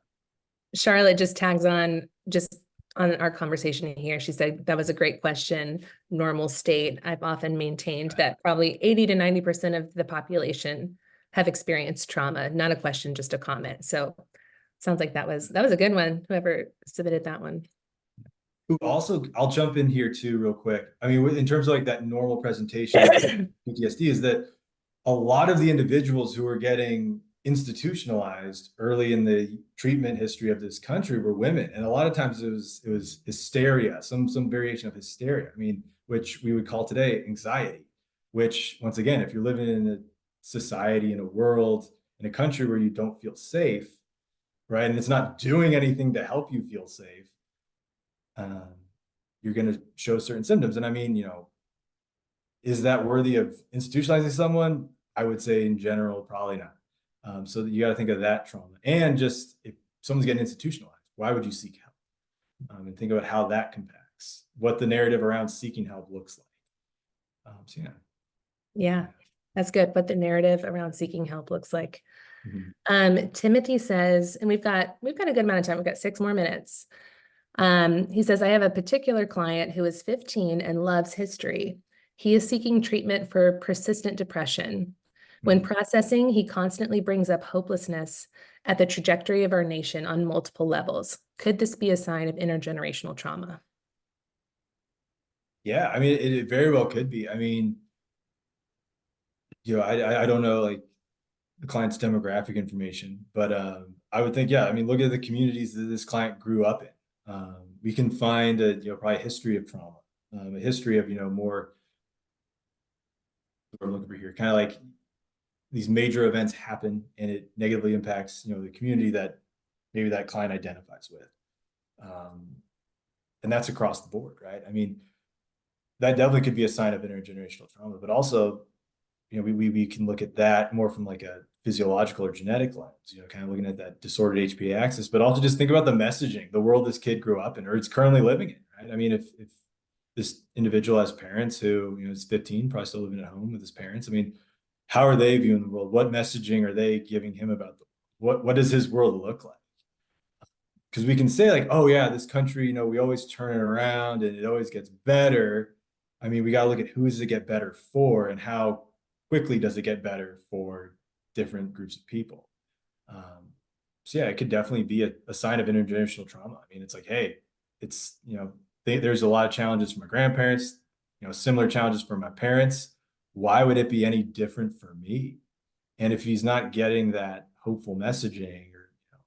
Charlotte just tags on just on our conversation here. She said that was a great question. Normal state. I've often maintained that probably 80 to 90% of the population have experienced trauma. Not a question, just a comment. So sounds like that was a good one, whoever submitted that one. Also, I'll jump in here too, real quick. I mean, in terms of like that normal presentation of PTSD, is that a lot of the individuals who are getting institutionalized early in the treatment history of this country were women, and a lot of times it was hysteria, some variation of hysteria. I mean, which we would call today anxiety. Which, once again, if you're living in a society, in a world, in a country where you don't feel safe, right, and it's not doing anything to help you feel safe, you're going to show certain symptoms. And I mean, is that worthy of institutionalizing someone? I would say in general, probably not. So you got to think of that trauma, and just if someone's getting institutionalized, why would you seek help? And think about how that compacts, what the narrative around seeking help looks like. So yeah. Yeah, that's good. What the narrative around seeking help looks like. Mm-hmm. Timothy says, and we've got a good amount of time. We've got 6 more minutes. He says, I have a particular client who is 15 and loves history. He is seeking treatment for persistent depression. When processing, he constantly brings up hopelessness at the trajectory of our nation on multiple levels. Could this be a sign of intergenerational trauma? Yeah, I mean, it very well could be. I mean, I don't know like the client's demographic information, but I would think, yeah, I mean, look at the communities that this client grew up in. We can find probably a history of trauma, a history of, more, what I'm looking for here, kind of like these major events happen and it negatively impacts, the community that maybe that client identifies with. And that's across the board, right? I mean, that definitely could be a sign of intergenerational trauma, but also, you know, we can look at that more from like a physiological or genetic lens, you know, kind of looking at that disordered HPA axis, but also just think about the messaging, the world this kid grew up in, or it's currently living in, right? I mean, if this individual has parents who, you know, is 15, probably still living at home with his parents, I mean, how are they viewing the world? What messaging are they giving him about what does his world look like? Because we can say like, oh yeah, this country, you know, we always turn it around and it always gets better. I mean, we got to look at who does it get better for and how quickly does it get better for different groups of people. So yeah, it could definitely be a sign of intergenerational trauma. I mean, it's like, hey, it's, you know, there's a lot of challenges for my grandparents, you know, similar challenges for my parents. Why would it be any different for me? And if he's not getting that hopeful messaging or, you know,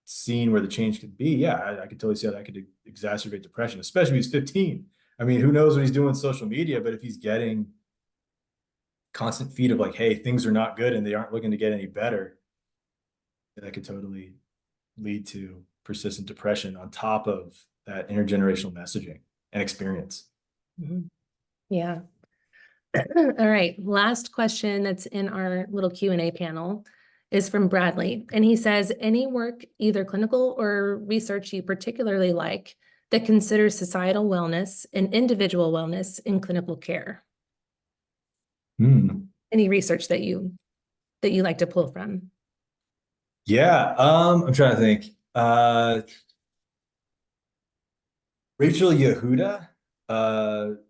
seeing where the change could be, yeah, I could totally see how that could exacerbate depression, especially if he's 15. I mean, who knows what he's doing with social media, but if he's getting constant feed of like, hey, things are not good and they aren't looking to get any better, that could totally lead to persistent depression on top of that intergenerational messaging and experience. Mhm. Yeah. All right. Last question that's in our little Q&A panel is from Bradley. And he says, any work, either clinical or research you particularly like that considers societal wellness and individual wellness in clinical care? Any research that you like to pull from? Yeah, I'm trying to think. Rachel Yehuda, prominent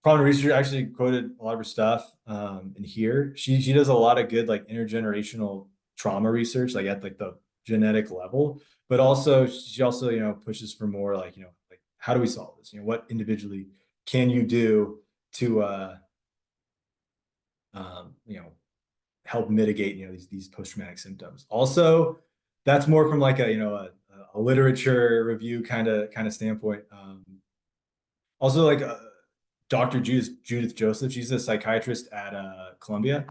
researcher, actually quoted a lot of her stuff in here. She does a lot of good like intergenerational trauma research, like at like the genetic level, but also she also, you know, pushes for more like, you know, like how do we solve this? You know, what individually can you do to you know, help mitigate, you know, these post-traumatic symptoms. Also, that's more from like a, you know, a literature review kind of standpoint. Also like Dr. Judith Joseph, she's a psychiatrist at Columbia.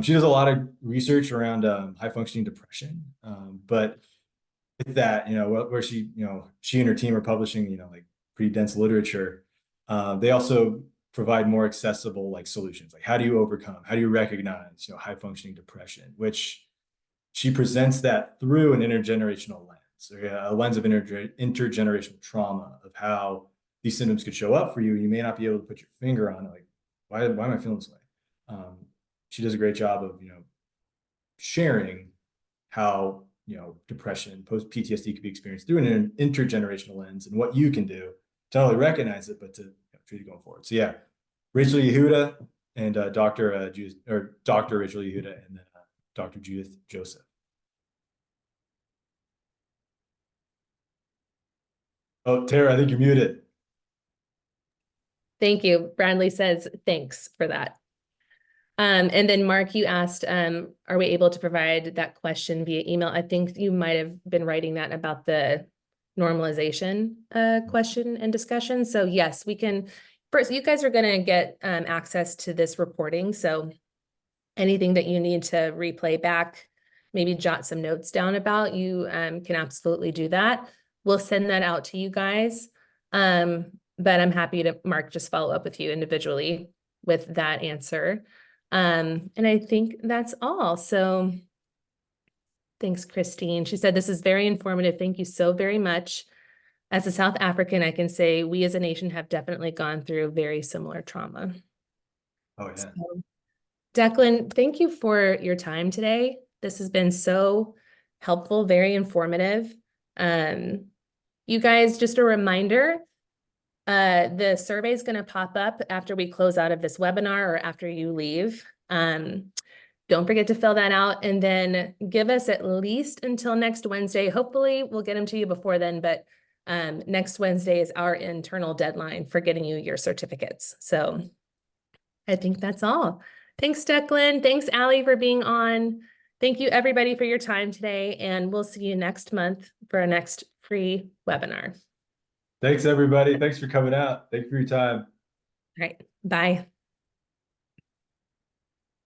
She does a lot of research around high functioning depression. But with that, you know, where she, you know, she and her team are publishing, you know, like pretty dense literature. They also provide more accessible like solutions. Like how do you overcome, how do you recognize, you know, high functioning depression, which she presents that through an intergenerational lens, or a lens of intergenerational trauma of how these symptoms could show up for you. You may not be able to put your finger on it. Like, why am I feeling this way? She does a great job of, you know, sharing how, you know, depression, post PTSD could be experienced through an intergenerational lens and what you can do to not only recognize it, but to, you know, treat it going forward. So yeah, Rachel Yehuda and Dr. Rachel Yehuda and then Dr. Judith Joseph. Oh, Tara, I think you're muted. Thank you. Bradley says, thanks for that. And then Mark, you asked, are we able to provide that question via email? I think you might have been writing that about the normalization question and discussion. So yes, we can. First, you guys are going to get access to this reporting. So anything that you need to replay back, maybe jot some notes down about, you can absolutely do that. We'll send that out to you guys. But I'm happy to, Mark, just follow up with you individually with that answer. And I think that's all. So thanks, Christine. She said, this is very informative. Thank you so very much. As a South African, I can say we as a nation have definitely gone through very similar trauma. Oh, yeah. So, Declan, thank you for your time today. This has been so helpful, very informative. You guys, just a reminder, the survey is going to pop up after we close out of this webinar or after you leave. Don't forget to fill that out and then give us at least until next Wednesday. Hopefully we'll get them to you before then, but next Wednesday is our internal deadline for getting you your certificates. So I think that's all. Thanks, Declan. Thanks, Allie, for being on. Thank you, everybody, for your time today, and we'll see you next month for our next free webinar. Thanks, everybody. Thanks for coming out. Thanks for your time. All right. Bye.